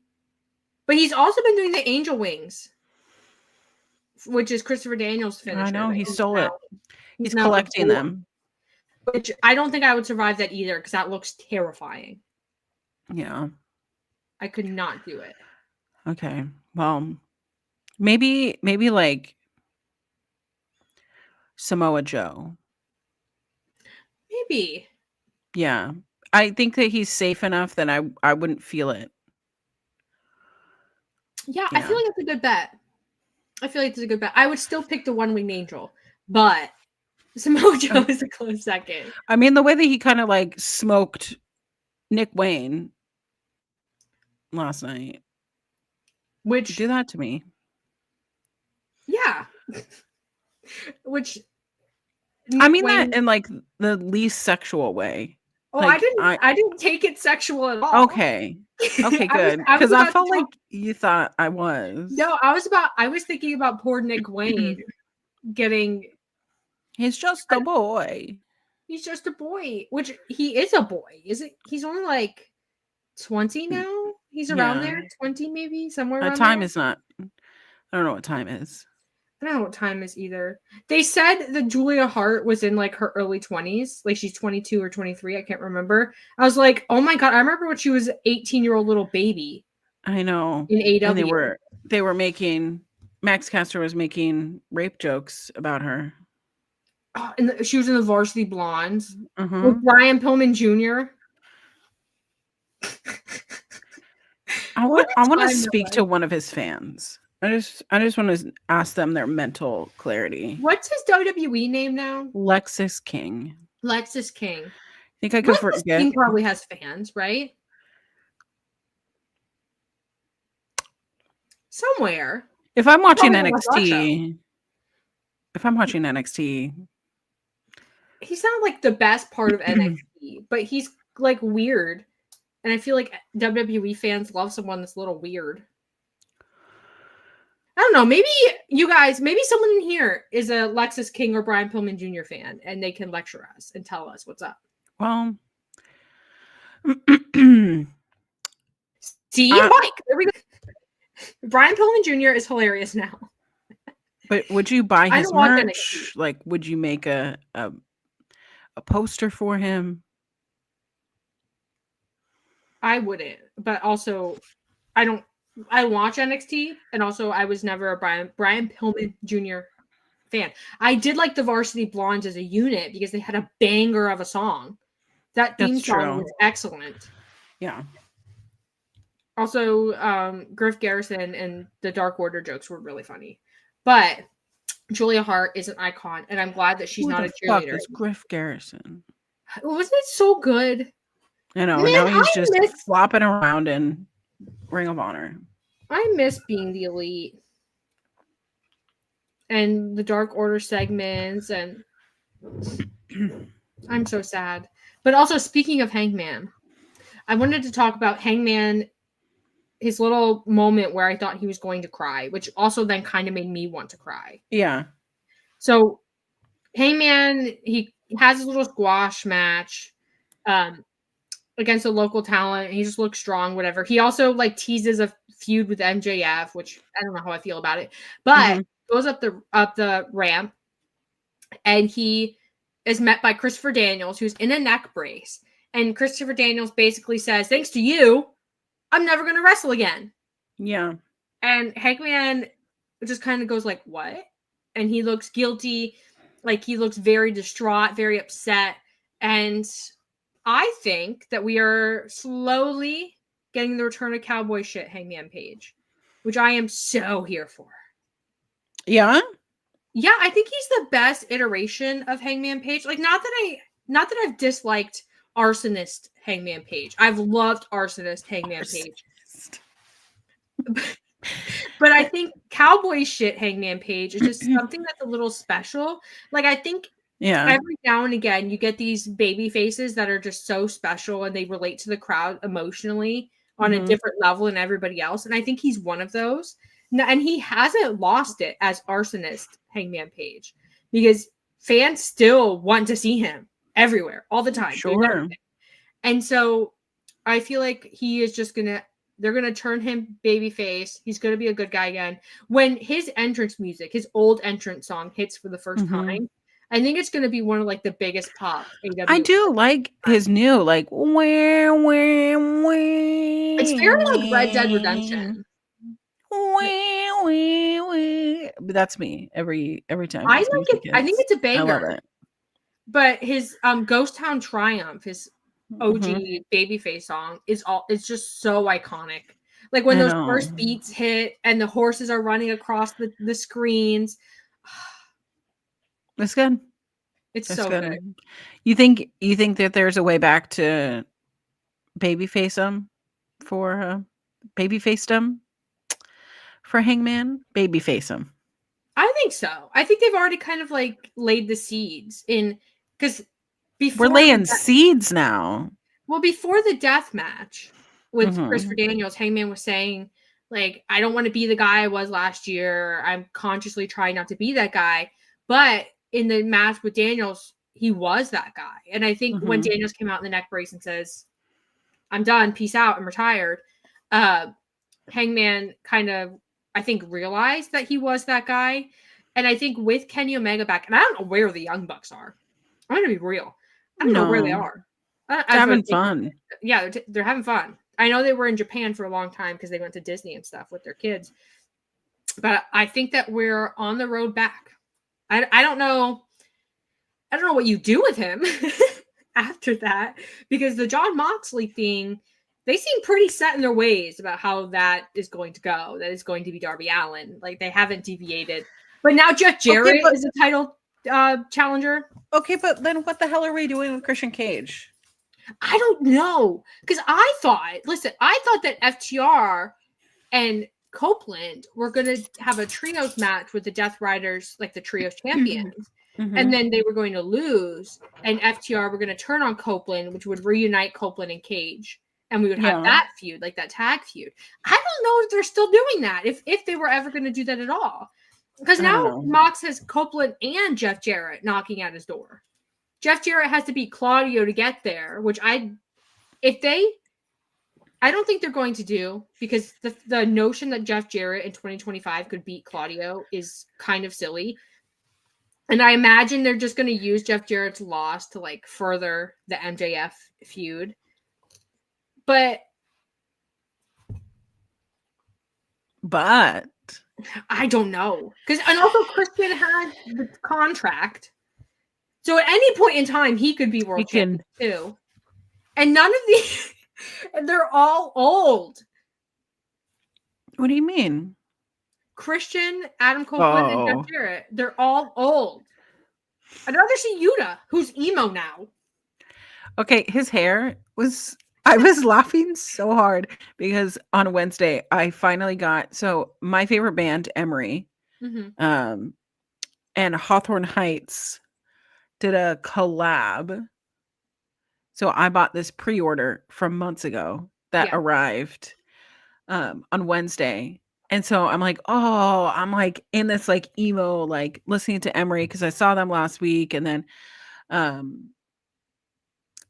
But he's also been doing the angel wings, which is Christopher Daniels' finisher. I know, he stole it. He's collecting them. Which I don't think I would survive that either, because that looks terrifying. Yeah. I could not do it. Okay. Well, maybe like Samoa Joe. Maybe. Yeah. I think that he's safe enough that I wouldn't feel it. Yeah, I feel like it's a good bet. I would still pick the one-winged angel, but Samoa Joe is a close second. I mean, the way that he kind of like smoked Nick Wayne last night. Which do that to me. Yeah. Which I mean Wayne, that in like the least sexual way. Oh, like, I didn't take it sexual at all. Okay. Okay, good. Because I felt like you thought I was. No, I was thinking about poor Nick Wayne getting. He's just a boy. He's just a boy, which he is a boy. He's only like 20 now? He's around there, 20 maybe, somewhere around time there. Is not. I don't know what time is. I don't know what time is either. They said that Julia Hart was in like her early 20s. Like she's 22 or 23. I can't remember. I was like, oh my God. I remember when she was an 18-year-old little baby. I know. In AW. And they were making, Max Caster was making rape jokes about her. Oh, and she was in the Varsity Blondes with Brian Pillman Jr. I want to speak to one of his fans. I just want to ask them their mental clarity. What's his WWE name now? Lexus King. Lexus King. I think I could forget. King probably has fans, right? Somewhere. If I'm watching NXT, he's not like the best part of NXT, but he's like weird. And I feel like WWE fans love someone that's a little weird. I don't know. Maybe you guys, maybe someone in here is a Lexus King or Brian Pillman Jr. fan, and they can lecture us and tell us what's up. Well, see, Mike, there we go. Brian Pillman Jr. is hilarious now. But would you buy his merch? Like, would you make a poster for him? I wouldn't, but also I watch NXT, and also I was never a Brian Pillman Jr. fan. I did like the Varsity Blondes as a unit because they had a banger of a song. That theme song was excellent. Yeah. Also, Griff Garrison and the Dark Order jokes were really funny. But Julia Hart is an icon, and I'm glad that she's not a cheerleader. Fuck is Griff Garrison? Wasn't it so good? I know. Man, now he's just flopping around in Ring of Honor. I miss being the Elite and the Dark Order segments, and I'm so sad. But also, speaking of Hangman, I wanted to talk about Hangman, his little moment where I thought he was going to cry, which also then kind of made me want to cry. Yeah. So Hangman, he has his little squash match against a local talent. He just looks strong, whatever. He also like teases a feud with MJF, which I don't know how I feel about it, but goes up the ramp, and he is met by Christopher Daniels, who's in a neck brace. And Christopher Daniels basically says, "Thanks to you, I'm never going to wrestle again." Yeah. And Hangman just kind of goes like, "What?" And he looks guilty. Like, he looks very distraught, very upset. And I think that we are slowly getting the return of cowboy shit Hangman Page, which I am so here for. Yeah? Yeah, I think he's the best iteration of Hangman Page. Like, not that I've disliked Arsonist Hangman Page. I've loved Arsonist Hangman Page. But I think cowboy shit Hangman Page is just something that's a little special. Like, I think every now and again you get these baby faces that are just so special, and they relate to the crowd emotionally on a different level than everybody else. And I think he's one of those. And he hasn't lost it as Arsonist Hangman Page, because fans still want to see him everywhere all the time. Sure. And so I feel like he is just they're going to turn him babyface. He's going to be a good guy again. When his entrance music, his old entrance song hits for the first time, I think it's going to be one of like the biggest pop. I do like his new, like, where. It's very like Red Dead Redemption. But that's me every time. I like it. I think it's a banger. I love it. But his Ghost Town Triumph, his OG babyface song, is just so iconic. Like when those first beats hit and the horses are running across the screens. It's good. It's so good. You think that there's a way back to babyface for Hangman? Babyface him. I think so. I think they've already kind of like laid the seeds in, because before we're laying seeds now. Well, before the death match with Christopher Daniels, Hangman was saying, like, I don't want to be the guy I was last year. I'm consciously trying not to be that guy. But in the match with Daniels, he was that guy. And I think when Daniels came out in the neck brace and says, "I'm done, peace out, I'm retired," Hangman kind of, I think, realized that he was that guy. And I think with Kenny Omega back, and I don't know where the Young Bucks are. I'm going to be real. I don't know where they are. They're having fun. Yeah, they're having fun. I know they were in Japan for a long time because they went to Disney and stuff with their kids. But I think that we're on the road back. I don't know. I don't know what you do with him after that, because the Jon Moxley thing, they seem pretty set in their ways about how that is going to go. That is going to be Darby Allin. Like, they haven't deviated. But now Jeff Jarrett is a title challenger. Okay, but then what the hell are we doing with Christian Cage? I don't know. Because I thought that FTR and Copeland were going to have a trios match with the Death Riders, like the trios champions. Mm-hmm. And then they were going to lose, and FTR were going to turn on Copeland, which would reunite Copeland and Cage. And we would have that feud, like that tag feud. I don't know if they're still doing that, if they were ever going to do that at all. Because now Mox has Copeland and Jeff Jarrett knocking at his door. Jeff Jarrett has to beat Claudio to get there, which I don't think they're going to do, because the notion that Jeff Jarrett in 2025 could beat Claudio is kind of silly. And I imagine they're just going to use Jeff Jarrett's loss to like further the MJF feud. But I don't know. And also Christian had the contract. So at any point in time, he could be world champion too. And none of these, they're all old. What do you mean? Christian, Adam Copeland, and Jeff Jarrett. They're all old. I'd rather see Yuta, who's emo now. Okay, his hair was... I was laughing so hard because on Wednesday, I finally got... So my favorite band, Emery, and Hawthorne Heights did a collab. So I bought this pre-order from months ago that arrived on Wednesday. And so I'm like, I'm like in this like emo, like listening to Emery because I saw them last week. And then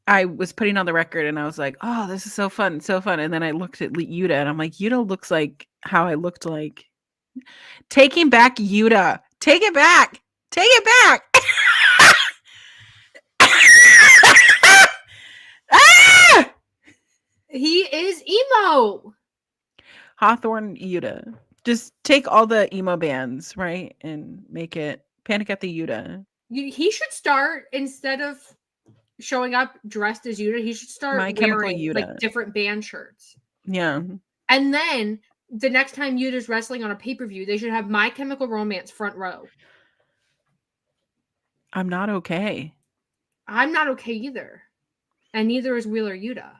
I was putting on the record and I was like, oh, this is so fun. So fun. And then I looked at Yuta and I'm like, Yuta looks like how I looked like. Taking back Yuta. Take it back. Take it back. He is emo. Hawthorne Yuta. Just take all the emo bands, right? And make it Panic at the Yuta. He should start, instead of showing up dressed as Yuta, he should start wearing like different band shirts. Yeah. And then the next time Yuta's wrestling on a pay-per-view, they should have My Chemical Romance front row. I'm not okay. I'm not okay either. And neither is Wheeler Yuta.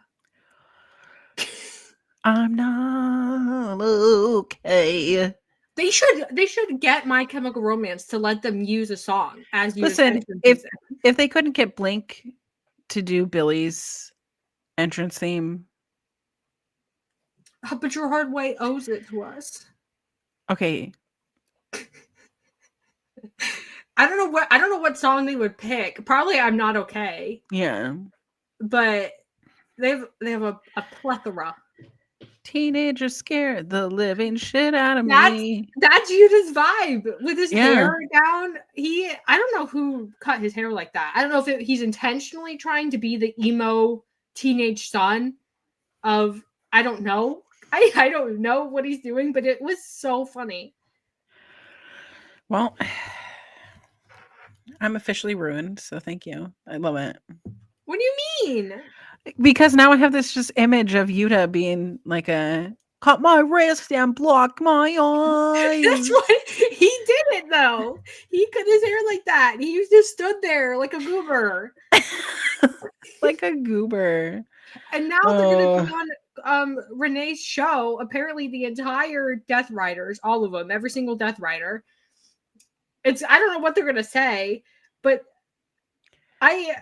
I'm not okay. They should get My Chemical Romance to let them use a song as Yuta's entrance music. If they couldn't get Blink to do Billy's entrance theme. But Your Hard Way owes it to us. Okay. I don't know what song they would pick. Probably I'm Not Okay. Yeah. But they have a plethora. Teenagers scared the living shit out of me. That's Yuta's vibe with his hair down. I don't know who cut his hair like that. I don't know if he's intentionally trying to be the emo teenage son of, I don't know. I don't know what he's doing, but it was so funny. Well, I'm officially ruined, so thank you. I love it. What do you mean? Because now I have this just image of Yuta being like cut my wrist and block my eyes. That's what he did it though. He cut his hair like that. He just stood there like a goober. Like a goober. And now they're gonna go on Renee's show. Apparently the entire Death Riders, all of them, every single Death Rider. I don't know what they're gonna say, but I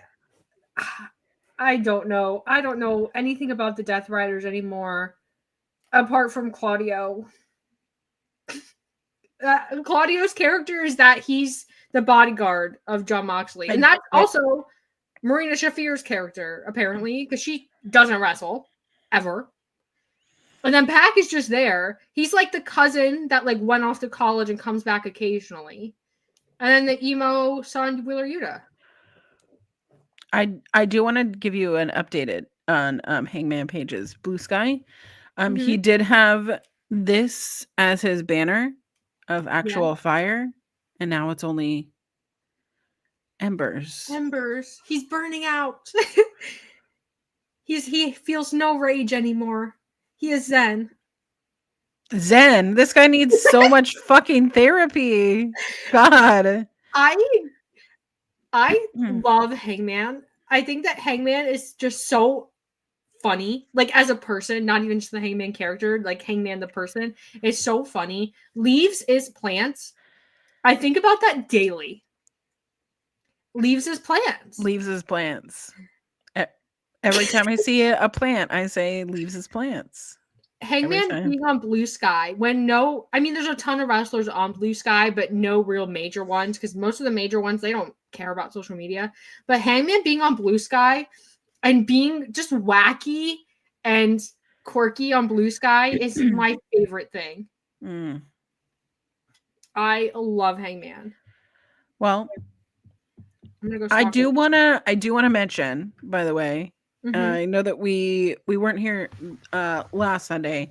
don't know. I don't know anything about the Death Riders anymore, apart from Claudio. Claudio's character is that he's the bodyguard of Jon Moxley. And that's also Marina Shafir's character, apparently, because she doesn't wrestle, ever. And then Pac is just there. He's like the cousin that like went off to college and comes back occasionally. And then the emo son Wheeler Yuta. I do want to give you an updated on Hangman Page's Blue Sky. He did have this as his banner of actual fire, and now it's only embers. Embers. He's burning out. He feels no rage anymore. He is Zen. Zen. This guy needs so much fucking therapy. God. I love Hangman. I think that Hangman is just so funny. Like, as a person, not even just the Hangman character, like Hangman the person is so funny. Leaves is plants. I think about that daily. Leaves is plants. Leaves is plants. Every time I see a plant, I say leaves is plants. Hangman being on Blue Sky there's a ton of wrestlers on Blue Sky, but no real major ones, because most of the major ones, they don't care about social media. But Hangman being on Blue Sky and being just wacky and quirky on Blue Sky is my favorite thing. I love Hangman. Well, I do want to mention, by the way, I know that we weren't here last Sunday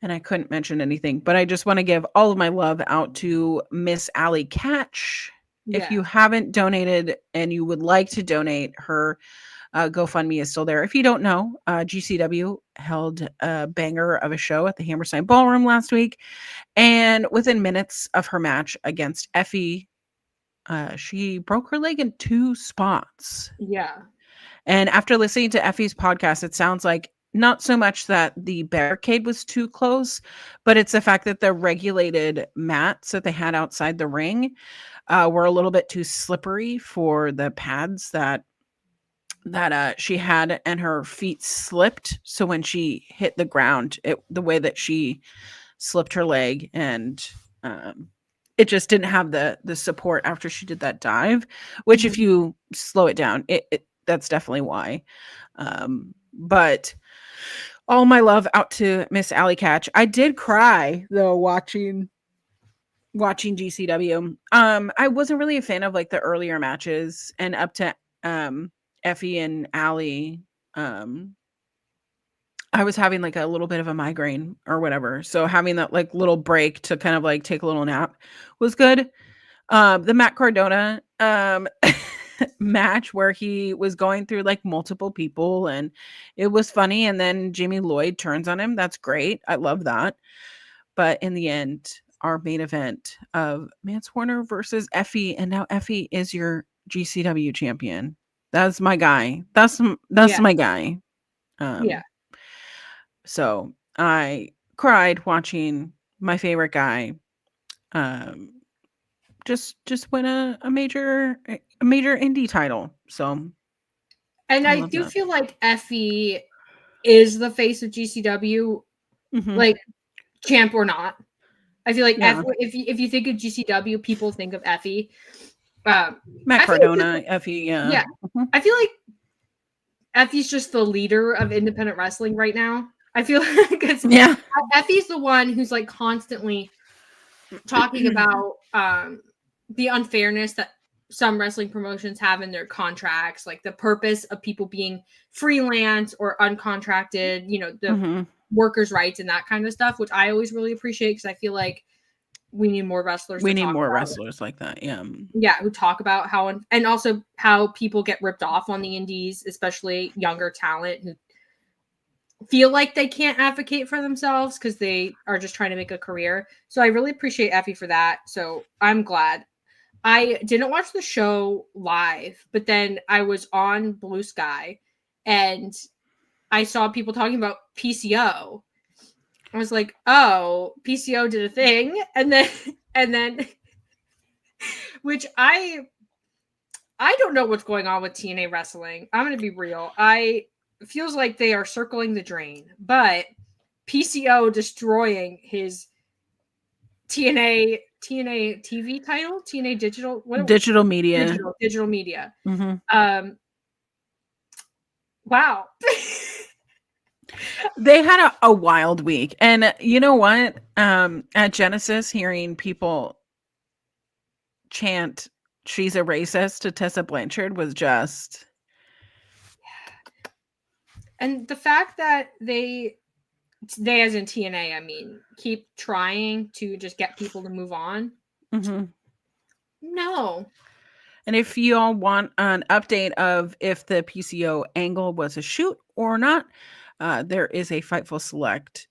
and I couldn't mention anything, but I just want to give all of my love out to Miss Allie Catch. If you haven't donated and you would like to donate, her GoFundMe is still there. If you don't know, GCW held a banger of a show at the Hammerstein Ballroom last week, and within minutes of her match against Effie, she broke her leg in 2 spots. Yeah. And after listening to Effie's podcast, it sounds like not so much that the barricade was too close, but it's the fact that the regulated mats that they had outside the ring were a little bit too slippery for the pads that she had, and her feet slipped. So when she hit the ground, the way that she slipped her leg, and it just didn't have the support after she did that dive, which if you slow it down, that's definitely why. But all my love out to Miss Allie Catch. I did cry though watching GCW. I wasn't really a fan of like the earlier matches, and up to Effie and Allie. I was having like a little bit of a migraine or whatever. So having that like little break to kind of like take a little nap was good. The Matt Cardona match where he was going through like multiple people and it was funny. And then Jamie Lloyd turns on him. That's great. I love that. But in the end, our main event of Mance Warner versus Effie, and now Effie is your GCW champion. That's my guy. That's my guy. So I cried watching my favorite guy just win a major indie title. So, and I do feel like Effie is the face of GCW, like champ or not. I feel like if you think of GCW, people think of Effie. Matt Cardona, Effie, yeah. I feel like Effie's just the leader of independent wrestling right now. I feel like Effie's the one who's like constantly talking about the unfairness that some wrestling promotions have in their contracts, like the purpose of people being freelance or uncontracted, the workers' rights and that kind of stuff, which I always really appreciate, because I feel like we need more wrestlers. We need more wrestlers like that. Yeah, who talk about how, and also how people get ripped off on the indies, especially younger talent who feel like they can't advocate for themselves because they are just trying to make a career. So I really appreciate Effie for that. So I'm glad. I didn't watch the show live, but then I was on Blue Sky and I saw people talking about PCO. I was like, oh, PCO did a thing. And then which I don't know what's going on with TNA wrestling. I'm going to be real. It feels like they are circling the drain, but PCO destroying his TNA TV title, TNA digital media. Wow. They had a wild week, and you know what? At Genesis, hearing people chant "She's a racist" to Tessa Blanchard was just. And the fact that they as in TNA, I mean, keep trying to just get people to move on. Mm-hmm. No. And if you all want an update of if the PCO angle was a shoot or not, there is a Fightful Select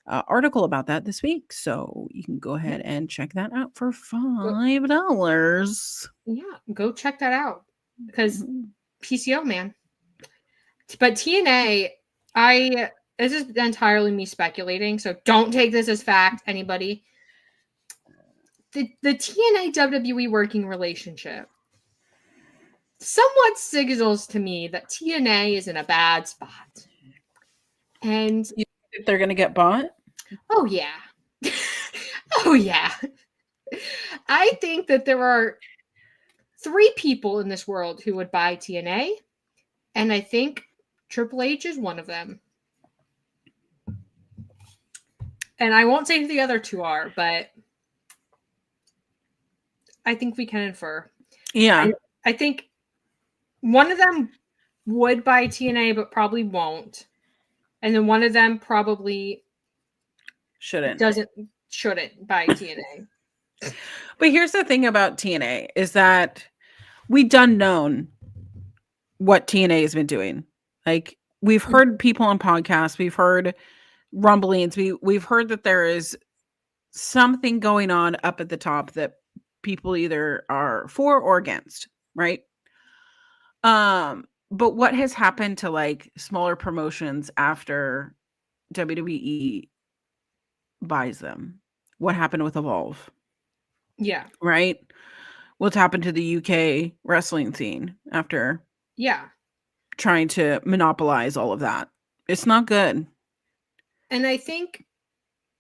article about that this week. So you can go ahead and check that out for $5. Yeah, go check that out. Because PCO, man. But TNA, this is entirely me speculating, so don't take this as fact, anybody. The TNA WWE working relationship somewhat signals to me that TNA is in a bad spot. And you think they're going to get bought? Oh, yeah. Oh, yeah. I think that there are 3 people in this world who would buy TNA, and I think Triple H is one of them. And I won't say who the other 2 are, but I think we can infer. Yeah. I think one of them would buy TNA, but probably won't. And then one of them probably shouldn't buy TNA. But here's the thing about TNA is that we done known what TNA has been doing. Like, we've heard people on podcasts, we've heard rumblings, we've heard that there is something going on up at the top that people either are for or against, right? But what has happened to like smaller promotions after WWE buys them? What happened with Evolve? Yeah. Right? What's happened to the UK wrestling scene after trying to monopolize all of that? It's not good. And I think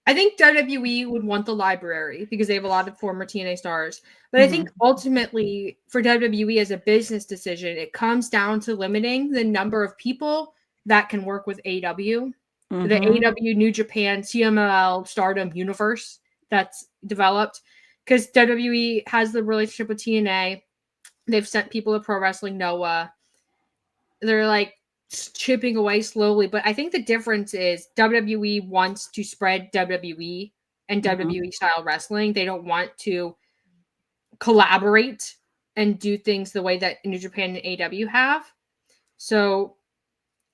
WWE would want the library because they have a lot of former TNA stars. But I think ultimately for WWE as a business decision, it comes down to limiting the number of people that can work with AEW. The AEW New Japan CMLL Stardom universe that's developed. Because WWE has the relationship with TNA. They've sent people to Pro Wrestling Noah. They're like chipping away slowly, but I think the difference is WWE wants to spread WWE and WWE style wrestling. They don't want to collaborate and do things the way that New Japan and AEW have. So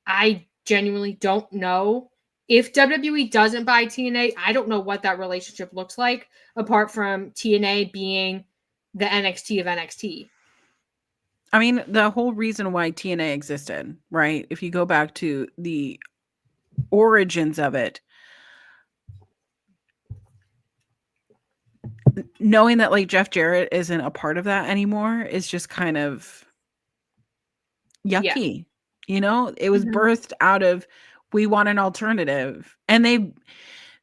I genuinely don't know. If WWE doesn't buy TNA, I don't know what that relationship looks like, apart from TNA being the NXT of NXT. I mean, the whole reason why TNA existed, right? If you go back to the origins of it, knowing that like Jeff Jarrett isn't a part of that anymore is just kind of yucky. Yeah. You know, it was birthed out of we want an alternative. And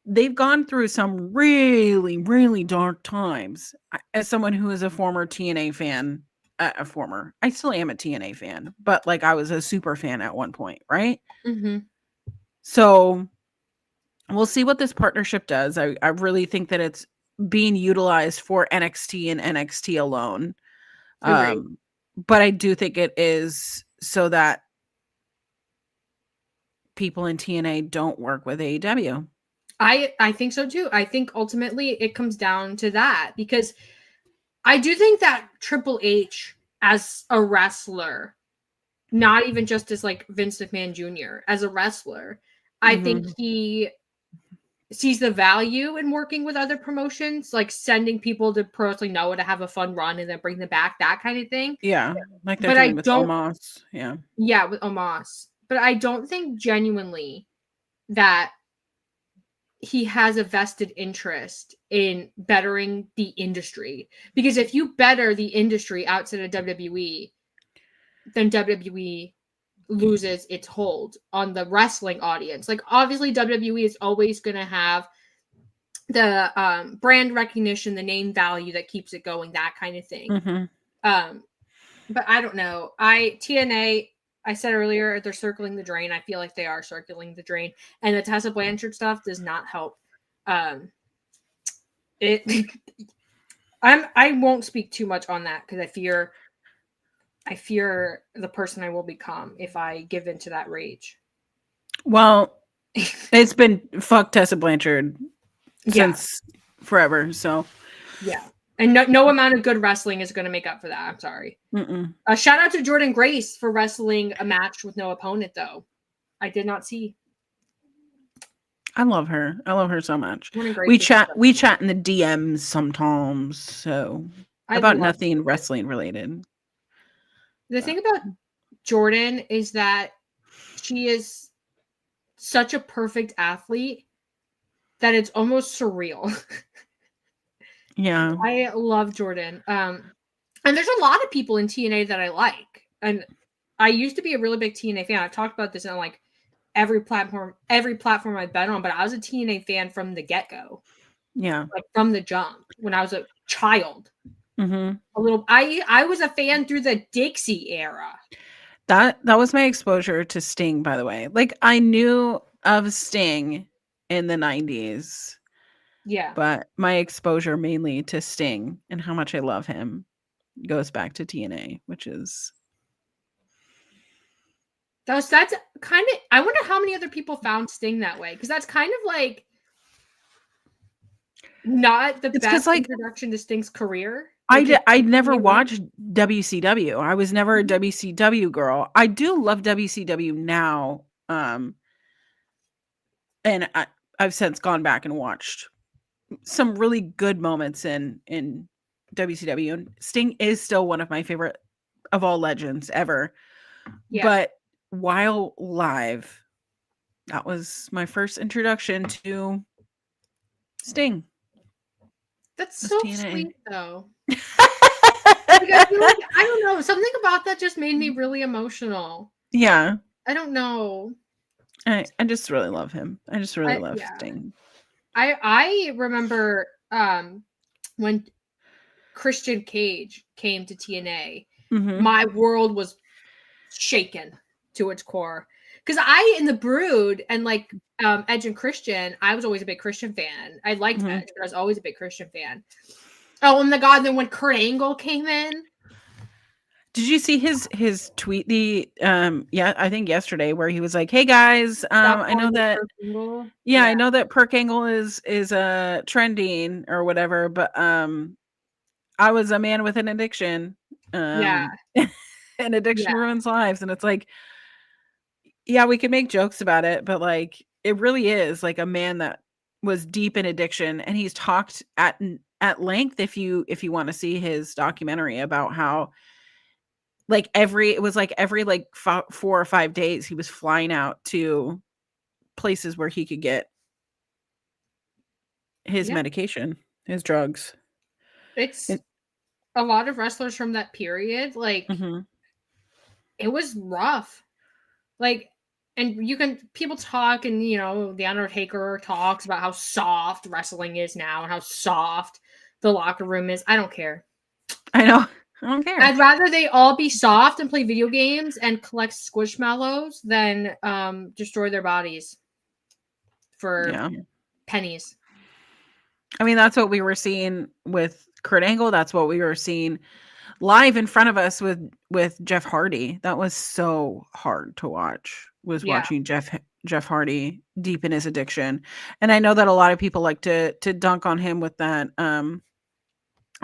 they've gone through some really, really dark times. As someone who is a former TNA fan, I still am a TNA fan, but like I was a super fan at one point, right? So we'll see what this partnership does. I really think that it's being utilized for NXT and NXT alone. But I do think it is so that people in TNA don't work with AEW. I think so too. I think ultimately it comes down to that because I do think that Triple H as a wrestler, not even just as like Vince McMahon Jr., as a wrestler, I think he sees the value in working with other promotions, like sending people to Pro Wrestling Noah to have a fun run and then bring them back, that kind of thing. Yeah, like they're doing with Omos. Yeah, with Omos. But I don't think genuinely that he has a vested interest in bettering the industry. Because if you better the industry outside of WWE, then WWE loses its hold on the wrestling audience. Like, obviously, WWE is always going to have the brand recognition, the name value that keeps it going, that kind of thing. But I don't know. TNA, I said earlier, they're circling the drain. I feel like they are circling the drain. And the Tessa Blanchard stuff does not help. I won't speak too much on that because I fear the person I will become if I give into that rage. Well, it's been fuck Tessa Blanchard Yeah. since forever. So Yeah. And no amount of good wrestling is going to make up for that. I'm sorry. Shout out to Jordan Grace for wrestling a match with no opponent, though. I did not see. I love her. I love her so much. Jordan Grace We is chat so- we chat in the DMs sometimes. So I about love nothing Jordan. wrestling related. The thing about Jordan is that she is such a perfect athlete that it's almost surreal. Yeah. I love Jordan. And there's a lot of people in TNA that I like. And I used to be a really big TNA fan. I've talked about this on like every platform I've been on, but I was a TNA fan from the get-go. Yeah. Like from the jump when I was a child. Mm-hmm. I was a fan through the Dixie era. That was my exposure to Sting, by the way. Like I knew of Sting in the 90s. Yeah. But my exposure mainly to Sting and how much I love him goes back to TNA, which is That's kind of I wonder how many other people found Sting that way because that's kind of like not the best like introduction to Sting's career. I never watched WCW. I was never a WCW girl. I do love WCW now. And I've since gone back and watched some really good moments in WCW, and Sting is still one of my favorite of all legends ever. Yeah. But while live, that was my first introduction to Sting. That's so TNA. Sweet, though. Like, I feel like, I don't know, something about that just made me really emotional. Yeah. I don't know. I just really love him. I just really love Sting. I remember when Christian Cage came to TNA, my world was shaken to its core. Because in the Brood and like Edge and Christian, I was always a big Christian fan. I liked Edge, but I was always a big Christian fan. Oh, and then when Kurt Angle came in. Did you see his tweet I think yesterday where he was like, "Hey guys, I know that I know that Perk Angle is trending or whatever, but I was a man with an addiction. And addiction ruins lives." And it's like, yeah, we can make jokes about it, but like it really is like a man that was deep in addiction, and he's talked at length if you want to see his documentary about how like every 4 or 5 days he was flying out to places where he could get his medication, his drugs. It's a lot of wrestlers from that period, like it was rough. Like, and people talk, and The Undertaker talks about how soft wrestling is now and how soft the locker room is. I don't care. I know. I don't care. I'd rather they all be soft and play video games and collect squishmallows than destroy their bodies for pennies. I mean, that's what we were seeing with Kurt Angle. That's what we were seeing live in front of us with Jeff Hardy. That was so hard to watch. Watching Jeff Hardy deep in his addiction. And I know that a lot of people like to dunk on him with that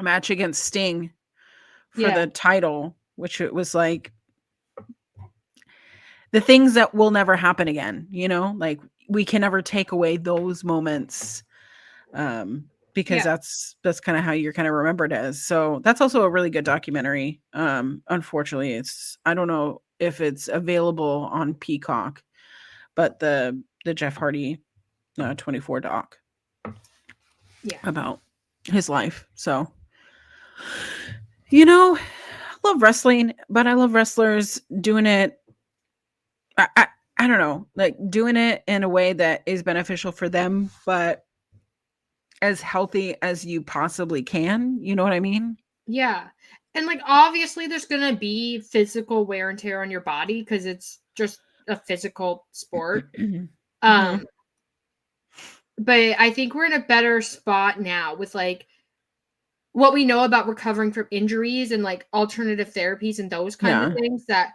match against Sting for the title, which it was like the things that will never happen again, like we can never take away those moments because that's kind of how you're kind of remembered as. So that's also a really good documentary. Unfortunately, I don't know if it's available on Peacock, but the Jeff Hardy 24 doc about his life. So I love wrestling, but I love wrestlers doing it. I don't know, like doing it in a way that is beneficial for them, but as healthy as you possibly can. You know what I mean? Yeah. And like, obviously there's going to be physical wear and tear on your body because it's just a physical sport. But I think we're in a better spot now with like what we know about recovering from injuries and like alternative therapies and those kinds of things, that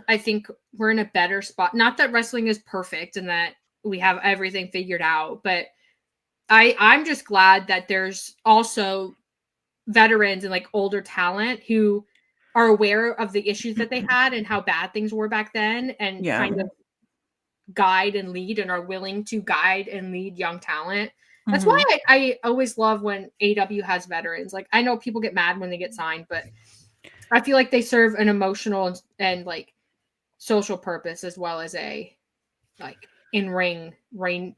I think we're in a better spot. Not that wrestling is perfect and that we have everything figured out, but I'm just glad that there's also veterans and like older talent who are aware of the issues that they had and how bad things were back then, and kind of guide and lead and are willing to guide and lead young talent. That's why I always love when AEW has veterans. Like, I know people get mad when they get signed, but I feel like they serve an emotional and like social purpose as well as a like in-ring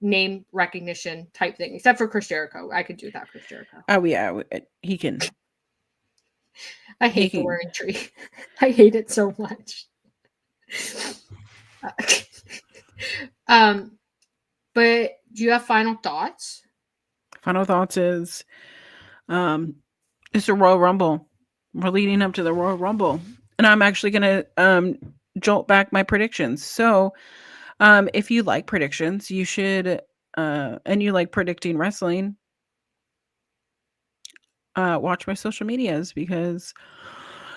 name recognition type thing. Except for Chris Jericho. I could do that, Chris Jericho. Oh yeah, he can. I hate the wearing tree. I hate it so much. But do you have final thoughts? Final thoughts is, it's a Royal Rumble. We're leading up to the Royal Rumble, and I'm actually gonna jolt back my predictions. So, if you like predictions, you should, and you like predicting wrestling, watch my social medias, because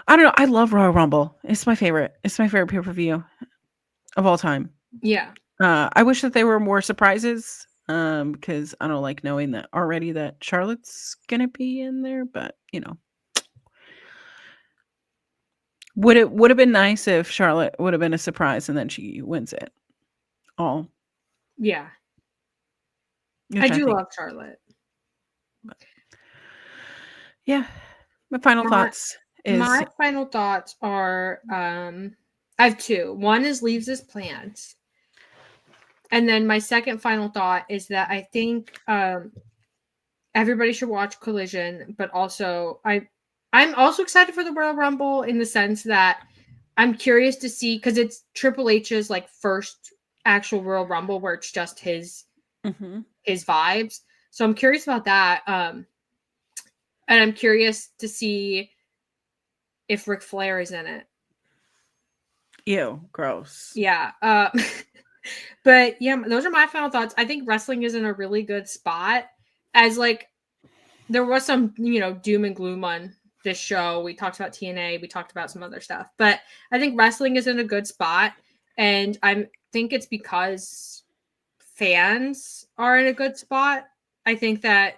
I don't know. I love Royal Rumble. It's my favorite. It's my favorite pay-per-view of all time. Yeah. I wish that there were more surprises, because I don't like knowing that already that Charlotte's gonna be in there, but you know, would have been nice if Charlotte would have been a surprise and then she wins it all. Yeah. I do love Charlotte. But, yeah. My final thoughts are I have two. One is leaves his plans. And then my second final thought is that I think everybody should watch Collision, but also I'm also excited for the Royal Rumble in the sense that I'm curious to see, because it's Triple H's like first actual Royal Rumble where it's just his vibes. So I'm curious about that. And I'm curious to see if Ric Flair is in it. Ew, gross. Yeah. But yeah, those are my final thoughts. I think wrestling is in a really good spot. As like, there was some, doom and gloom on this show. We talked about TNA. We talked about some other stuff. But I think wrestling is in a good spot. And I think it's because fans are in a good spot. I think that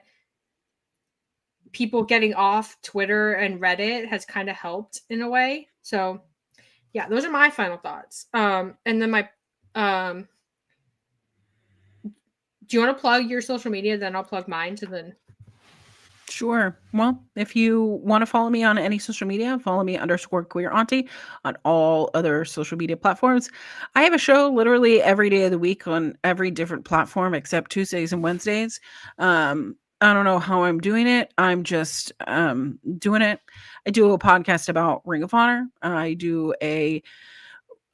people getting off Twitter and Reddit has kind of helped in a way. So yeah, those are my final thoughts. And then my do you want to plug your social media? Then I'll plug mine to then. Sure. Well, if you want to follow me on any social media, follow me _queer_auntie on all other social media platforms. I have a show literally every day of the week on every different platform except Tuesdays and Wednesdays. I don't know how I'm doing it. I'm just doing it. I do a podcast about Ring of Honor. I do a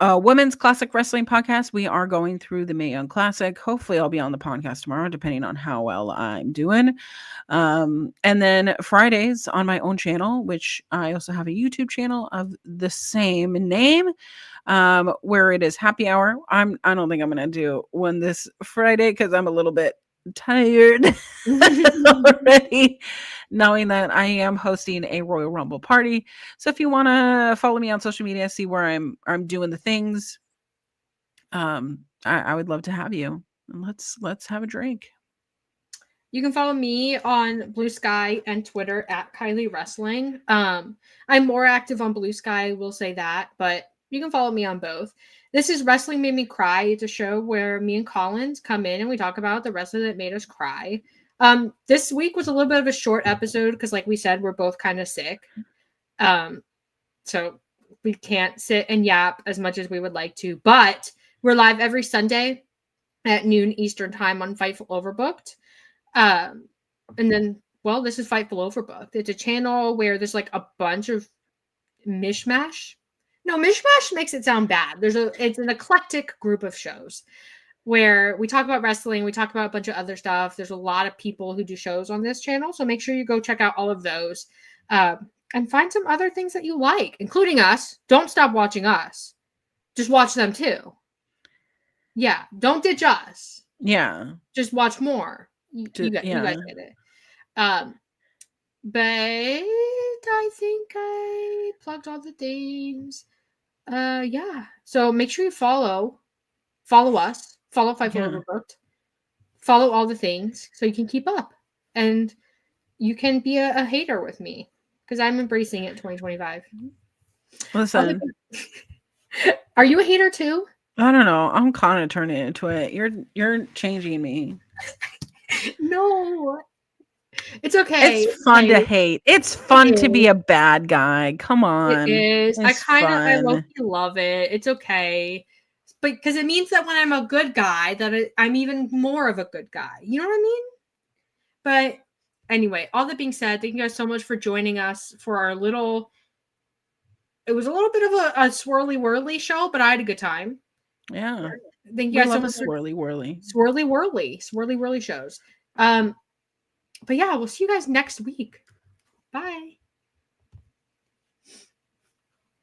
women's classic wrestling podcast. We are going through the Mae Young Classic. Hopefully I'll be on the podcast tomorrow, depending on how well I'm doing. And then Fridays on my own channel, which I also have a YouTube channel of the same name, where it is happy hour. I don't think I'm going to do one this Friday because I'm a little bit tired already, knowing that I am hosting a Royal Rumble party. So if you want to follow me on social media, see where I'm doing the things, I would love to have you. Let's have a drink. You can follow me on Blue Sky and Twitter at Kiley Wrestling. I'm more active on Blue Sky, we'll say that, but you can follow me on both. This is Wrestling Made Me Cry. It's a show where me and Collins come in and we talk about the wrestling that made us cry. This week was a little bit of a short episode because, like we said, we're both kind of sick. So we can't sit and yap as much as we would like to. But we're live every Sunday at noon Eastern time on Fightful Overbooked. And then, well, this is Fightful Overbooked. It's a channel where there's like a bunch of mishmash. No, mishmash makes it sound bad. It's an eclectic group of shows where we talk about wrestling, we talk about a bunch of other stuff. There's a lot of people who do shows on this channel, so make sure you go check out all of those and find some other things that you like, including us. Don't stop watching us. Just watch them too. Yeah, don't ditch us. Yeah. Just watch more. You guys get it. But I think I plugged all the things. Yeah. So make sure you follow us, follow Fightful Overbooked, follow all the things so you can keep up. And you can be a hater with me because I'm embracing it 2025. Listen. Are you a hater too? I don't know. I'm kind of turning into it. You're changing me. No. It's okay. It's fun to hate. It's fun to be a bad guy. Come on. It is. It's I love it. It's okay. But because it means that when I'm a good guy, that I'm even more of a good guy. You know what I mean? But anyway, all that being said, thank you guys so much for joining us for our little. It was a little bit of a swirly whirly show, but I had a good time. Yeah. Thank you guys so much. Swirly whirly shows. But yeah, we'll see you guys next week. Bye.